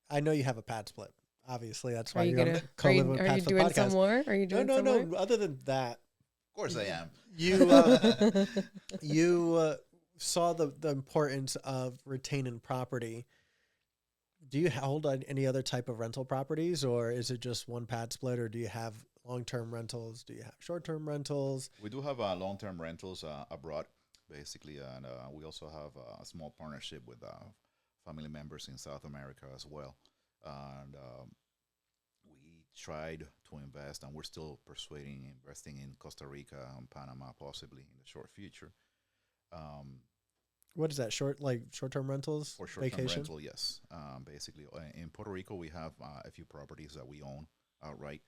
I know you have a PadSplit. Obviously, that's why you're on Coliving with PadSplit Are you doing Podcast. some more? Are you doing some more? No. Other than that, Of course I am. You saw the importance of retaining property. Do you hold on any other type of rental properties, or is it just one PadSplit, or do you have long-term rentals? Do you have short-term rentals? We do have long-term rentals abroad, basically, and we also have a small partnership with family members in South America as well. And we tried to invest, and we're still investing in Costa Rica and Panama, possibly in the short future. What is that, short-term rentals? For short-term vacation? rental, yes. Basically, in Puerto Rico, we have a few properties that we own outright.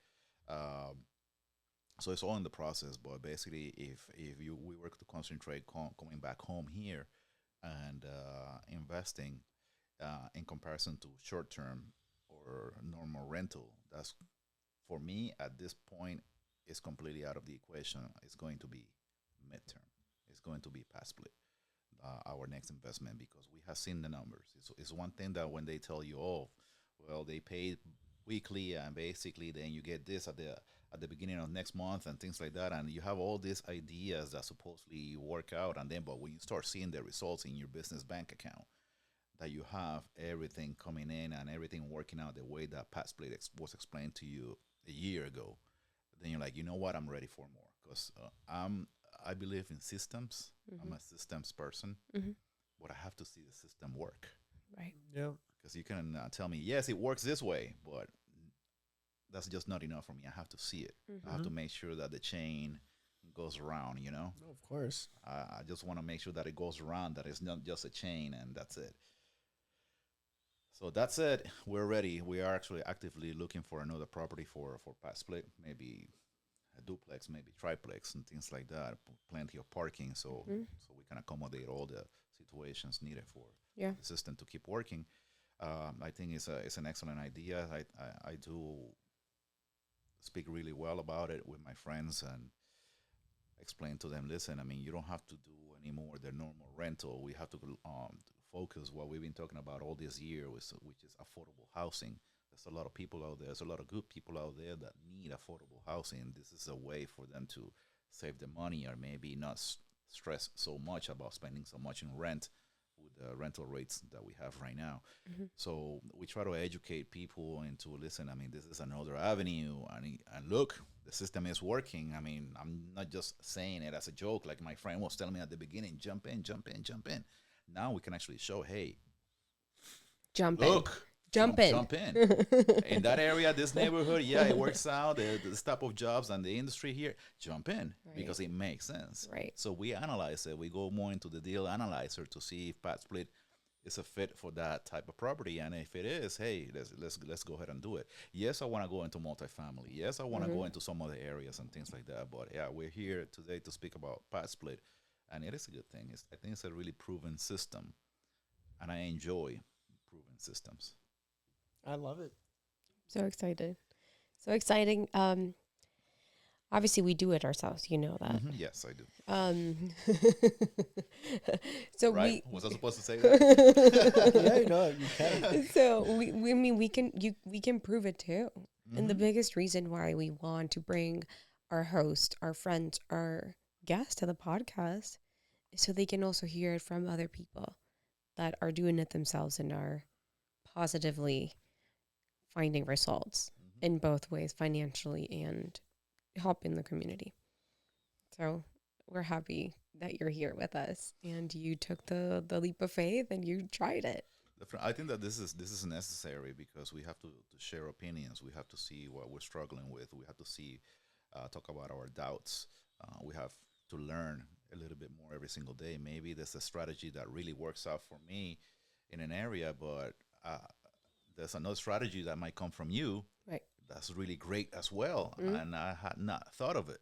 So it's all in the process. But basically, if we were to concentrate coming back home here and investing in comparison to short-term or normal rental, that's, for me at this point, is completely out of the equation. It's going to be midterm. It's going to be PadSplit. Our next investment, because we have seen the numbers. It's one thing that when they tell you, oh, well, they pay weekly, and basically then you get this at the beginning of next month and things like that, and you have all these ideas that supposedly work out, and then but when you start seeing the results in your business bank account, that you have everything coming in and everything working out the way that PadSplit was explained to you a year ago, then you're like, you know what, I'm ready for more, because I believe in systems. Mm-hmm. I'm a systems person, but I have to see the system work. Right. Yeah. Because you can tell me, yes, it works this way, but that's just not enough for me. I have to see it. I have to make sure that the chain goes around, you know? Of course. I just want to make sure that it goes around, that it's not just a chain and that's it. So that's it. We're ready. We are actually actively looking for another property for PadSplit, maybe a duplex, maybe triplex and things like that. Plenty of parking, so we can accommodate all the situations needed for the system to keep working. I think it's an excellent idea. I do speak really well about it with my friends and explain to them, listen, I mean, you don't have to do anymore the normal rental. We have to focus what we've been talking about all this year, which is affordable housing. There's a lot of people out there. There's a lot of good people out there that need affordable housing. This is a way for them to save the money or maybe not stress so much about spending so much in rent with the rental rates that we have right now. So we try to educate people into, listen, I mean, this is another avenue. And look, the system is working. I mean, I'm not just saying it as a joke. Like my friend was telling me at the beginning, jump in, jump in, jump in. Now we can actually show, hey, jump in. In that area, this neighborhood, it works out. The type of jobs and the industry here, jump in because it makes sense. Right. So we analyze it. We go more into the deal analyzer to see if PadSplit is a fit for that type of property, and if it is, hey, let's go ahead and do it. Yes, I want to go into multifamily. Yes, I want to go into some other areas and things like that. But yeah, we're here today to speak about PadSplit, and it is a good thing. I think it's a really proven system, and I enjoy proven systems. I love it. So excited. So exciting. Obviously we do it ourselves, you know that. Yes, I do. So right? Was I supposed to say that? Yeah, you can. So we can prove it too. And the biggest reason why we want to bring our host, our friends, our guests to the podcast is so they can also hear it from other people that are doing it themselves and are positively finding results in both ways, financially and helping the community. So we're happy that you're here with us and you took the leap of faith and you tried it. I think that this is necessary because we have to share opinions. We have to see what we're struggling with. We have to see, talk about our doubts. We have to learn a little bit more every single day. Maybe there's a strategy that really works out for me in an area, but there's another strategy that might come from you. Right. That's really great as well. And I had not thought of it.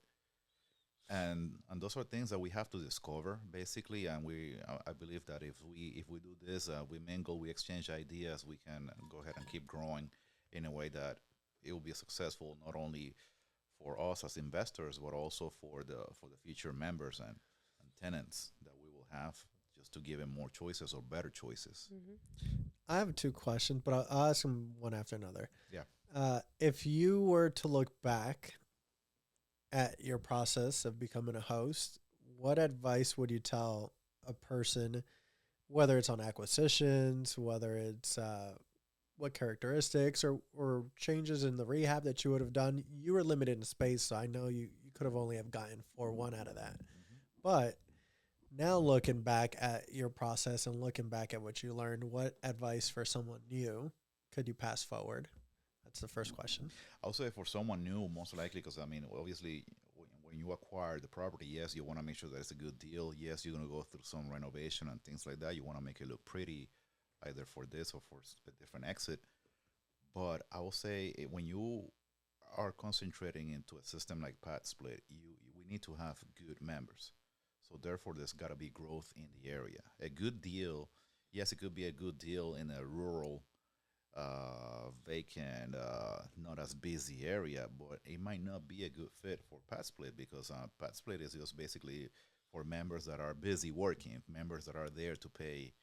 And those are things that we have to discover basically. And I believe that if we do this, we mingle, we exchange ideas, we can go ahead and keep growing in a way that it will be successful not only for us as investors, but also for the future members and tenants that we will have, just to give them more choices or better choices. I have 2 questions, but I'll ask them one after another. Yeah. If you were to look back at your process of becoming a host, what advice would you tell a person, whether it's on acquisitions, whether it's what characteristics or changes in the rehab that you would have done? You were limited in space, so I know you could have only have gotten 4-1 out of that. But now looking back at your process and looking back at what you learned, what advice for someone new could you pass forward? That's the first question. I'll say for someone new, most likely, because I mean, obviously, when you acquire the property, yes, you want to make sure that it's a good deal. Yes, you're going to go through some renovation and things like that. You want to make it look pretty, either for this or for a different exit. But I will say when you are concentrating into a system like PadSplit, we need to have good members. So therefore, there's got to be growth in the area. A good deal, yes, it could be a good deal in a rural, vacant, not as busy area, but it might not be a good fit for PadSplit because PadSplit is just basically for members that are busy working, members that are there to pay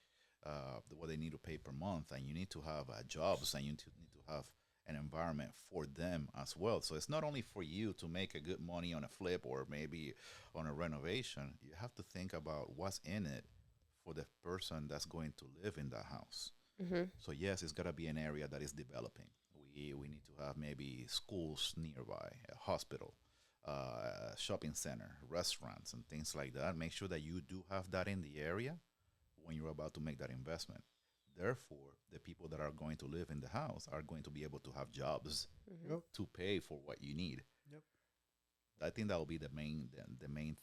what they need to pay per month, and you need to have jobs, and you need to have an environment for them as well. So it's not only for you to make a good money on a flip or maybe on a renovation. You have to think about what's in it for the person that's going to live in that house. So yes, it's got to be an area that is developing. We need to have maybe schools nearby, a hospital, a shopping center, restaurants, and things like that. Make sure that you do have that in the area when you're about to make that investment. Therefore, the people that are going to live in the house are going to be able to have jobs Yep. to pay for what you need. Yep. I think that will be the main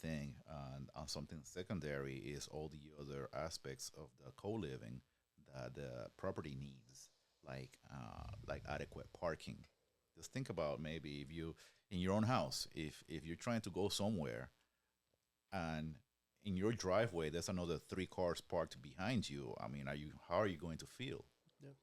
thing. And something secondary is all the other aspects of the co-living that the property needs, like adequate parking. Just think about maybe if you in your own house, if you're trying to go somewhere, and in your driveway there's another three cars parked behind you. I mean, how are you going to feel? Yep.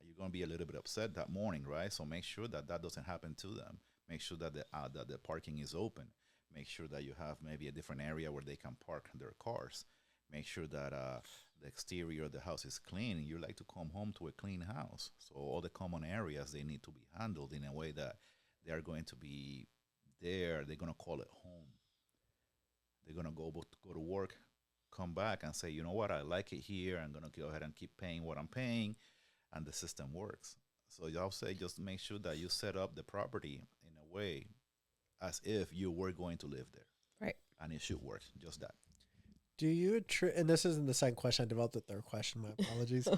Are you going to be a little bit upset that morning, right? So make sure that that doesn't happen to them. Make sure that the parking is open. Make sure that you have maybe a different area where they can park their cars. Make sure that the exterior of the house is clean. And you like to come home to a clean house. So all the common areas, they need to be handled in a way that they are going to be there. They're going to call it home. They're going to go to work, come back and say, you know what, I like it here. I'm going to go ahead and keep paying what I'm paying. And the system works. So I'll say just make sure that you set up the property in a way as if you were going to live there. Right. And it should work, just that. Do you and this isn't the second question, I developed the third question, my apologies.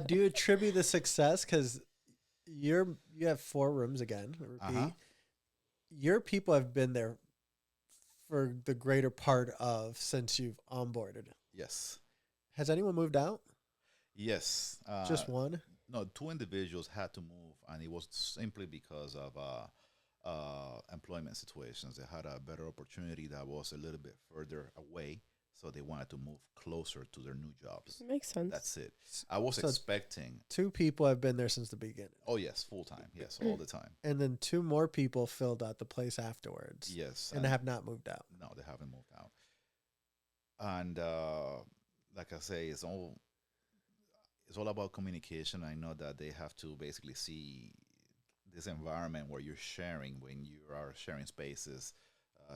Do you attribute the success, because you have 4 rooms again, repeat. Uh-huh. Your people have been there for the greater part of since you've onboarded. Yes. Has anyone moved out? Yes. Just one? No, 2 individuals had to move, and it was simply because of employment situations. They had a better opportunity that was a little bit further away, so they wanted to move closer to their new jobs. Makes sense. That's it. I was expecting. 2 people have been there since the beginning. Oh, yes, full time. Yes, all the time. And then 2 more people filled out the place afterwards. Yes. And have not moved out. No, they haven't moved out. And like I say, it's all about communication. I know that they have to basically see this environment where you're sharing, when you are sharing spaces,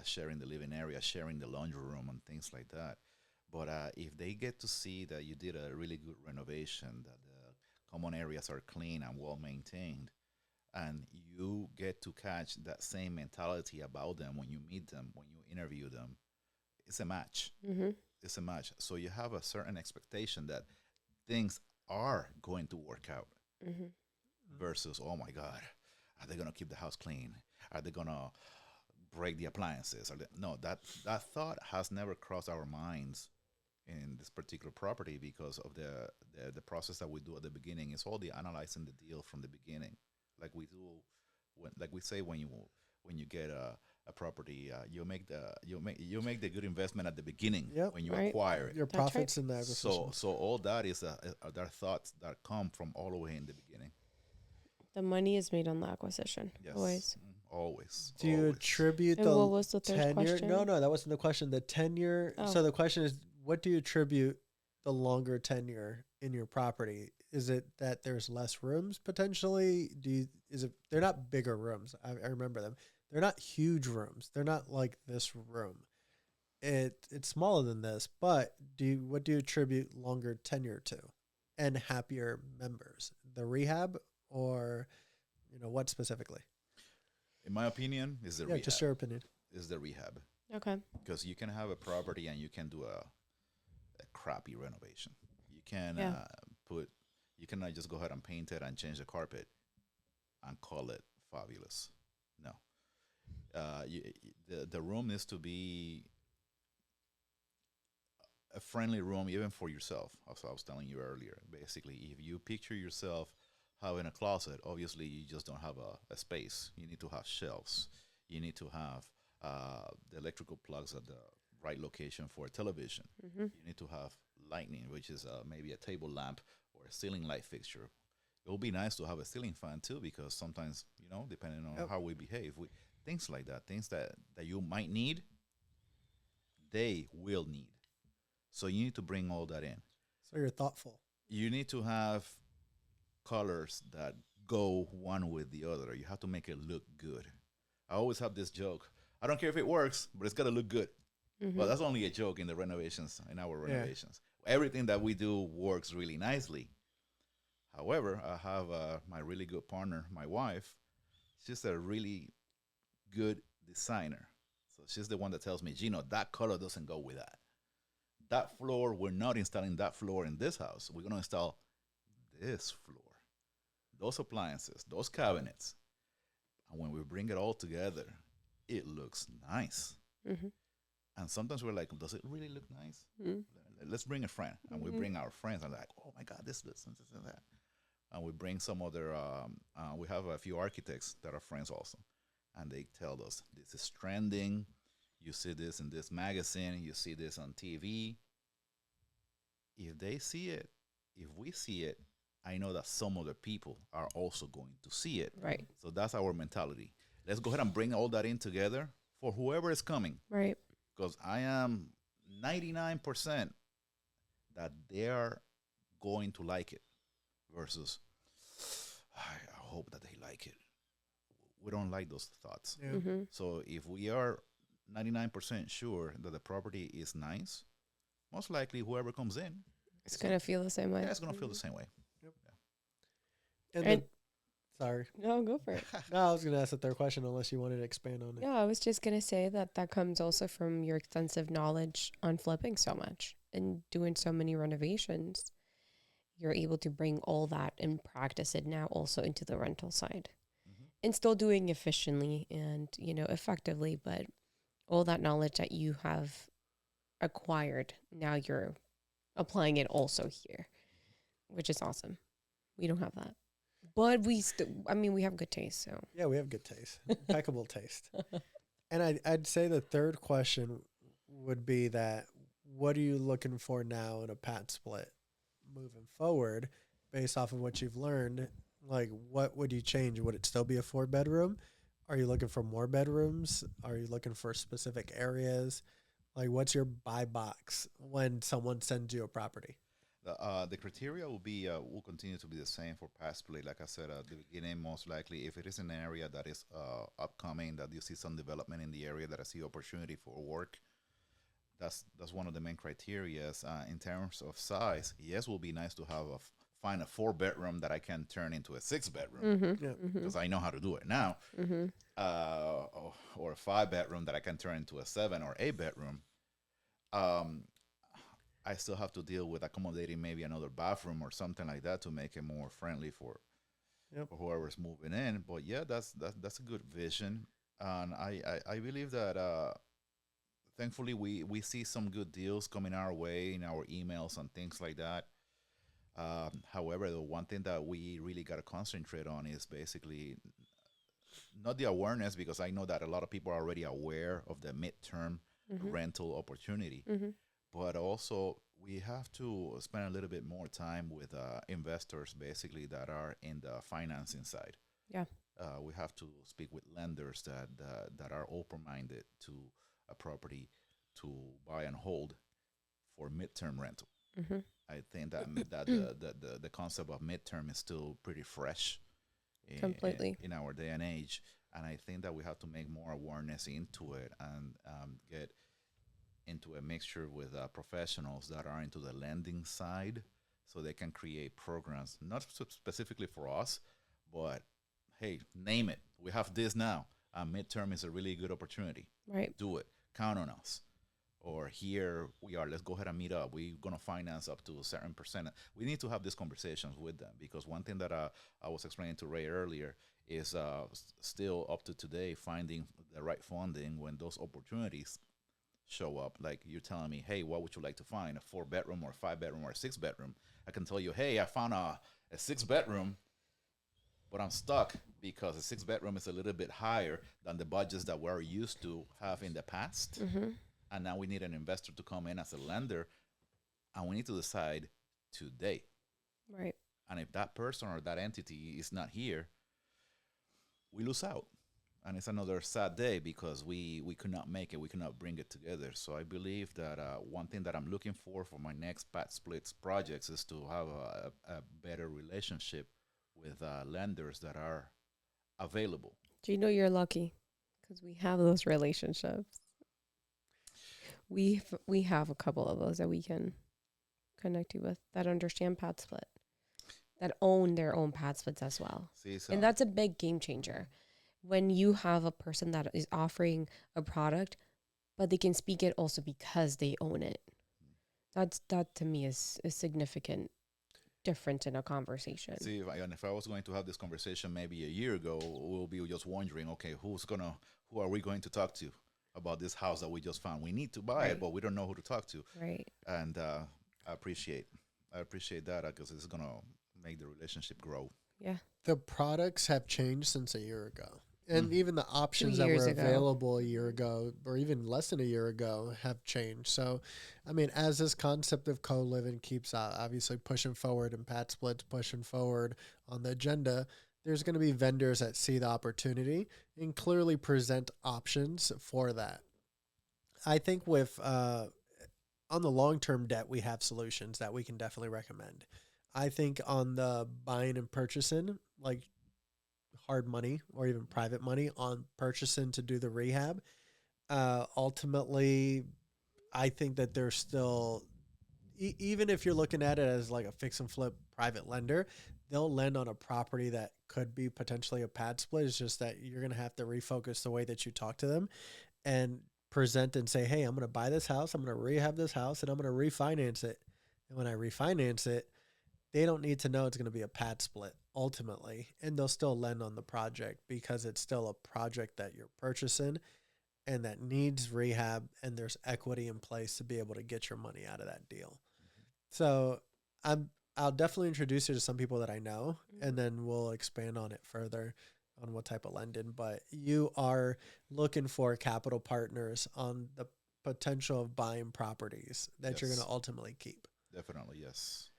sharing the living area, sharing the laundry room and things like that. But if they get to see that you did a really good renovation, that the common areas are clean and well maintained, and you get to catch that same mentality about them when you meet them, when you interview them, it's a match. Mm-hmm. It's a match. So you have a certain expectation that things are going to work out, versus, oh my God, are they going to keep the house clean? Are they going to break the appliances? No, that thought has never crossed our minds in this particular property, because of the process that we do at the beginning. It's all the analyzing the deal from the beginning, like we do, like we say, when you get a property, you make the good investment at the beginning. Yep. When you Right. acquire it. Your That's profits in the acquisition. So all that is there are thoughts that come from all the way in the beginning. The money is made on the acquisition. Yes. Always. Always. Do you always. attribute And the what was the third tenure? question? No, that wasn't the question. The tenure. Oh. So the question is, what do you attribute the longer tenure in your property? Is it that there's less rooms potentially? They're not bigger rooms. I remember them. They're not huge rooms. They're not like this room. It's smaller than this, but what do you attribute longer tenure to, and happier members? The rehab, or what specifically? In my opinion, is the Yeah, rehab. just your opinion. Is the rehab. Okay. Because you can have a property and you can do a crappy renovation. You can Yeah. you cannot just go ahead and paint it and change the carpet and call it fabulous. No. The room needs to be a friendly room, even for yourself. As I was telling you earlier, basically, if you picture yourself having a closet, obviously you just don't have a space. You need to have shelves. You need to have the electrical plugs at the right location for a television. Mm-hmm. You need to have lighting, which is maybe a table lamp or a ceiling light fixture. It will be nice to have a ceiling fan too, because sometimes, depending on how we behave, things like that, things that you might need, they will need. So you need to bring all that in. So you're thoughtful. You need to have colors that go one with the other. You have to make it look good. I always have this joke. I don't care if it works, but it's got to look good. Mm-hmm. Well, that's only a joke in our renovations. Everything that we do works really nicely. However, I have my really good partner, my wife. She's a really good designer. So she's the one that tells me, Gino, that color doesn't go with that. That floor, we're not installing that floor in this house. We're going to install this floor, those appliances, those cabinets, and when we bring it all together, it looks nice. Mm-hmm. And sometimes we're like, does it really look nice? Mm-hmm. Let's bring a friend. And we bring our friends and like, oh my God, this looks and this and that. And we bring some other, we have a few architects that are friends also. And they tell us, this is trending. You see this in this magazine. You see this on TV. If they see it, if we see it, I know that some other people are also going to see it. Right. So that's our mentality. Let's go ahead and bring all that in together for whoever is coming. Right. Because I am 99% that they are going to like it versus, I hope that they like it. We don't like those thoughts. Yeah. Mm-hmm. So if we are 99% sure that the property is nice, most likely whoever comes in, It's going to feel the same way. yeah, it's going to feel the same way. And And- then, sorry. No, go for it. No, I was going to ask the third question unless you wanted to expand on it. No, I was just going to say that comes also from your extensive knowledge on flipping so much and doing so many renovations. You're able to bring all that and practice it now also into the rental side and still doing efficiently and, effectively. But all that knowledge that you have acquired, now you're applying it also here, which is awesome. We don't have that. But we have good taste, so. Yeah, we have good taste, impeccable taste. And I'd say the third question would be that what are you looking for now in a PadSplit moving forward based off of what you've learned? Like, what would you change? Would it still be a 4-bedroom? Are you looking for more bedrooms? Are you looking for specific areas? Like, what's your buy box when someone sends you a property? The criteria will continue to be the same for PadSplit. Like I said at the beginning, most likely, if it is an area that is upcoming, that you see some development in the area, that I see opportunity for work, that's one of the main criteria. In terms of size, yes, it will be nice to have find a 4-bedroom that I can turn into a 6-bedroom Mm-hmm. Yeah. because I know how to do it now, Mm-hmm. or a 5-bedroom that I can turn into a 7 or 8-bedroom. I still have to deal with accommodating maybe another bathroom or something like that to make it more friendly for whoever's moving in. But yeah, that's a good vision, and I believe that thankfully we see some good deals coming our way in our emails and things like that. However, the one thing that we really got to concentrate on is basically not the awareness, because I know that a lot of people are already aware of the midterm rental opportunity. Mm-hmm. But also, we have to spend a little bit more time with investors, basically, that are in the financing side. Yeah. We have to speak with lenders that are open-minded to a property to buy and hold for midterm rental. Mm-hmm. I think that the concept of midterm is still pretty fresh Completely. in our day and age. And I think that we have to make more awareness into it and get into a mixture with professionals that are into the lending side, so they can create programs, not specifically for us, but hey, name it. We have this now. Midterm is a really good opportunity. Right. Do it. Count on us. Or here we are. Let's go ahead and meet up. We're going to finance up to a certain percent. We need to have these conversations with them, because one thing that I was explaining to Ray earlier is still up to today finding the right funding when those opportunities show up. Like you're telling me, hey, what would you like to find? A 4-bedroom or a 5-bedroom or a 6-bedroom? I can tell you, hey, I found a 6-bedroom, but I'm stuck because a 6-bedroom is a little bit higher than the budgets that we're used to have in the past. Mm-hmm. And now we need an investor to come in as a lender, and we need to decide today. Right. And if that person or that entity is not here, we lose out. And it's another sad day because we could not make it. We could not bring it together. So I believe that one thing that I'm looking for my next PadSplits projects is to have a better relationship with lenders that are available. Do you know you're lucky? Because we have those relationships. We have a couple of those that we can connect you with that understand PadSplit, that own their own PadSplits as well. See, so And that's a big game changer. When you have a person that is offering a product, but they can speak it also because they own it. That to me is a significant different in a conversation. See, if I was going to have this conversation maybe a year ago, we'll be just wondering, okay, who are we going to talk to about this house that we just found? We need to buy it, but we don't know who to talk to. Right. And I appreciate that because it's gonna make the relationship grow. Yeah. The products have changed since a year ago. And even the options 2 that years were ago. available a year ago, or even less than a year ago, have changed. So, I mean, as this concept of co-living keeps obviously pushing forward and PadSplit's pushing forward on the agenda, there's going to be vendors that see the opportunity and clearly present options for that. I think with on the long-term debt, we have solutions that we can definitely recommend. I think on the buying and purchasing, like hard money or even private money on purchasing to do the rehab, ultimately, I think that there's still, even if you're looking at it as like a fix and flip private lender, they'll lend on a property that could be potentially a PadSplit. It's just that you're going to have to refocus the way that you talk to them and present and say, hey, I'm going to buy this house, I'm going to rehab this house, and I'm going to refinance it. And when I refinance it, they don't need to know it's going to be a PadSplit ultimately, and they'll still lend on the project because it's still a project that you're purchasing and that needs rehab, and there's equity in place to be able to get your money out of that deal. So I'll definitely introduce you to some people that I know, and then we'll expand on it further on what type of lending. But you are looking for capital partners on the potential of buying properties that you're going to ultimately keep. Definitely, yes.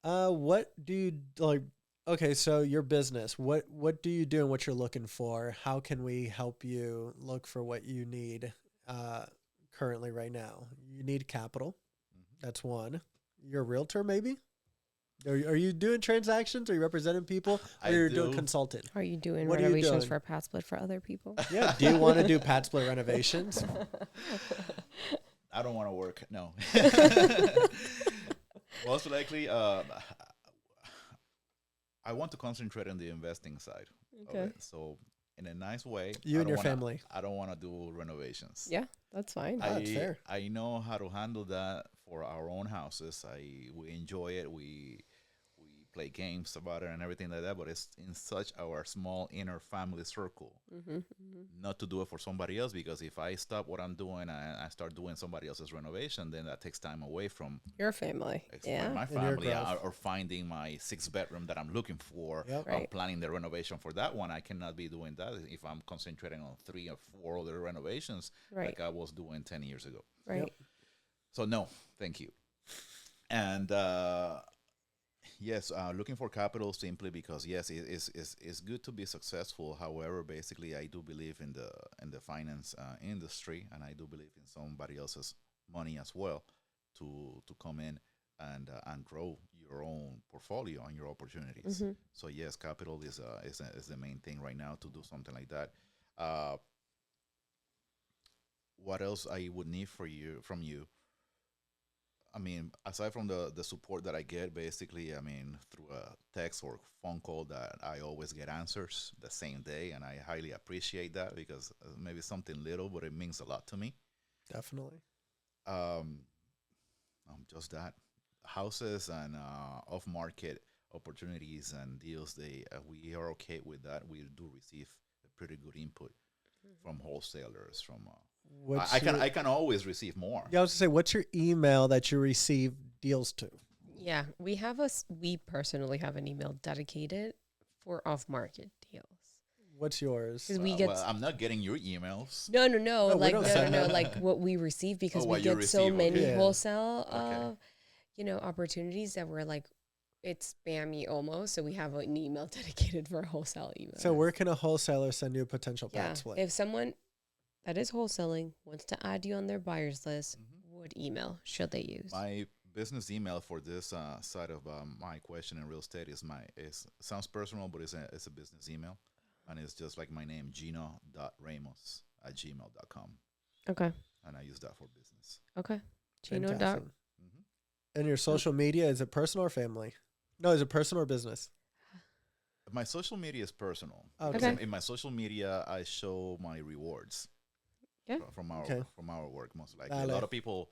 What do you like? Okay, so your business, what do you do and what you're looking for? How can we help you look for what you need currently right now? You need capital. That's one. You're a realtor, maybe? Are you doing transactions? Are you representing people? Or you're doing consulting? Are you doing What are you renovations doing? for PadSplit for other people? Yeah. Do you want to do PadSplit renovations? I don't want to work. No. Most likely, I want to concentrate on the investing side of it. So, in a nice way, You and your family. I don't want to do renovations. Yeah, that's fine. That's fair. I know how to handle that for our own houses. We enjoy it. We play games about it and everything like that. But it's in such our small inner family circle. Not to do it for somebody else, because if I stop what I'm doing and I start doing somebody else's renovation, then that takes time away from Your family. Yeah. my And your family, growth. or finding my 6-bedroom that I'm looking for. Yep. I'm Right. planning the renovation for that one. I cannot be doing that if I'm concentrating on 3 or 4 other renovations Right. like I was doing 10 years ago. Right. Yep. So no, thank you. And yes, looking for capital simply because yes, it's good to be successful. However, basically, I do believe in the finance industry, and I do believe in somebody else's money as well to come in and grow your own portfolio and your opportunities. So yes, capital is the main thing right now to do something like that. What else I would need from you? I mean, aside from the support that I get, basically, I mean, through a text or phone call, that I always get answers the same day, and I highly appreciate that, because maybe something little, but it means a lot to me. Definitely. Just that. Houses and off-market opportunities and deals, we are okay with that. We do receive a pretty good input from wholesalers, from I can always receive more. Yeah, I was going to say, what's your email that you receive deals to? Yeah, we personally have an email dedicated for off-market deals. What's yours? Because we get Well, I'm not getting your emails. no, we like don't send that. like what we receive, because we what you get so receive, many okay. wholesale, Okay. opportunities that we're like, it's spammy almost. So we have an email dedicated for wholesale email. So where can a wholesaler send you a potential yeah, PadSplit? if someone that is wholesaling wants to add you on their buyer's list, what email should they use? My business email for this side of my question in real estate sounds personal, but it's a business email, and it's just like my name, gino.ramos@gmail.com. Okay. And I use that for business. Okay. Gino. Fantastic. And your social media, is it personal or family? No, is it personal or business? My social media is personal. Okay. In my social media, I show my rewards. Yeah. From our work, most likely. Vale. A lot of people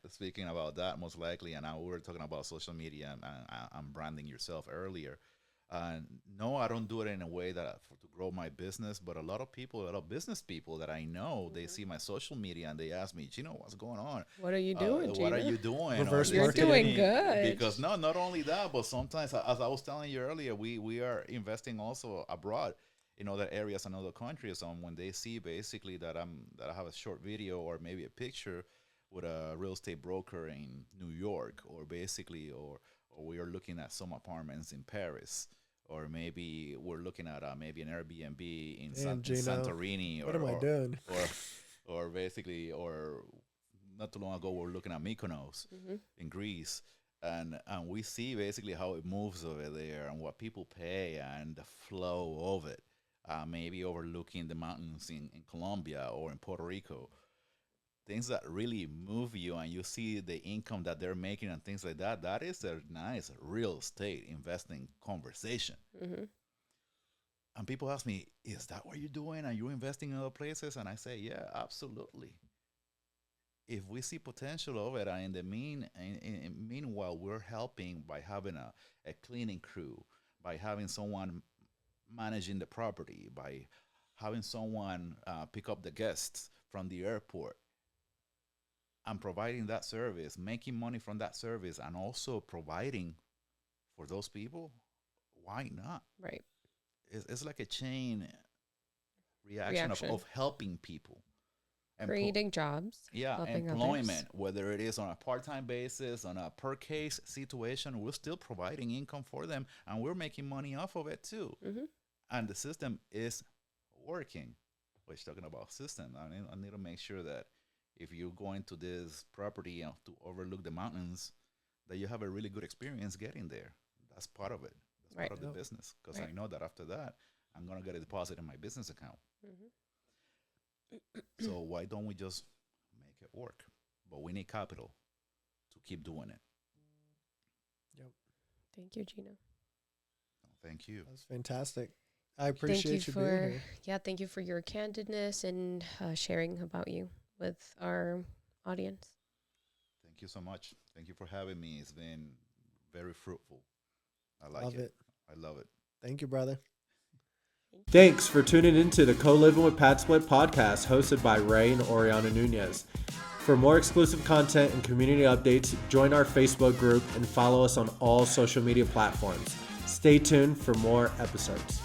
Speaking about that, most likely, and we were talking about social media and branding yourself earlier. No, I don't do it in a way to grow my business, but a lot of business people that I know, they see my social media and they ask me, Gino, what's going on? What are you doing, Gino? What are you doing? Reverse You're marketing. doing good. Because not only that, but sometimes, as I was telling you earlier, we are investing also abroad in other areas and other countries. When they see basically that I have a short video or maybe a picture with a real estate broker in New York, or we are looking at some apartments in Paris, or maybe we're looking at maybe an Airbnb in Santorini, what am I doing? or basically, or not too long ago we're looking at Mykonos in Greece, and we see basically how it moves over there and what people pay and the flow of it. Maybe overlooking the mountains in Colombia or in Puerto Rico. Things that really move you, and you see the income that they're making and things like that. That is a nice real estate investing conversation. And people ask me, is that what you're doing? Are you investing in other places? And I say, yeah, absolutely. If we see potential of it, and meanwhile, we're helping by having a cleaning crew, by having someone managing the property, by having someone pick up the guests from the airport, and providing that service, making money from that service, and also providing for those people, why not? Right. It's like a chain reaction. Of helping people. Creating jobs. Yeah, employment, others. Whether it is on a part-time basis, on a per-case situation, we're still providing income for them, and we're making money off of it too. And the system is working. We're talking about system. I need to make sure that if you go into this property to overlook the mountains, that you have a really good experience getting there. That's part of it. That's part of the business. Because I know that after that, I'm going to get a deposit in my business account. So why don't we just make it work? But we need capital to keep doing it. Yep. Thank you, Gino. Thank you. That's fantastic. I appreciate you being here. Yeah, thank you for your candidness and sharing about you with our audience. Thank you so much. Thank you for having me. It's been very fruitful. I like Love it. I love it. Thank you, brother. Thanks for tuning into the Co-Living with PadSplit podcast hosted by Ray and Orianna Nunez. For more exclusive content and community updates, join our Facebook group and follow us on all social media platforms. Stay tuned for more episodes.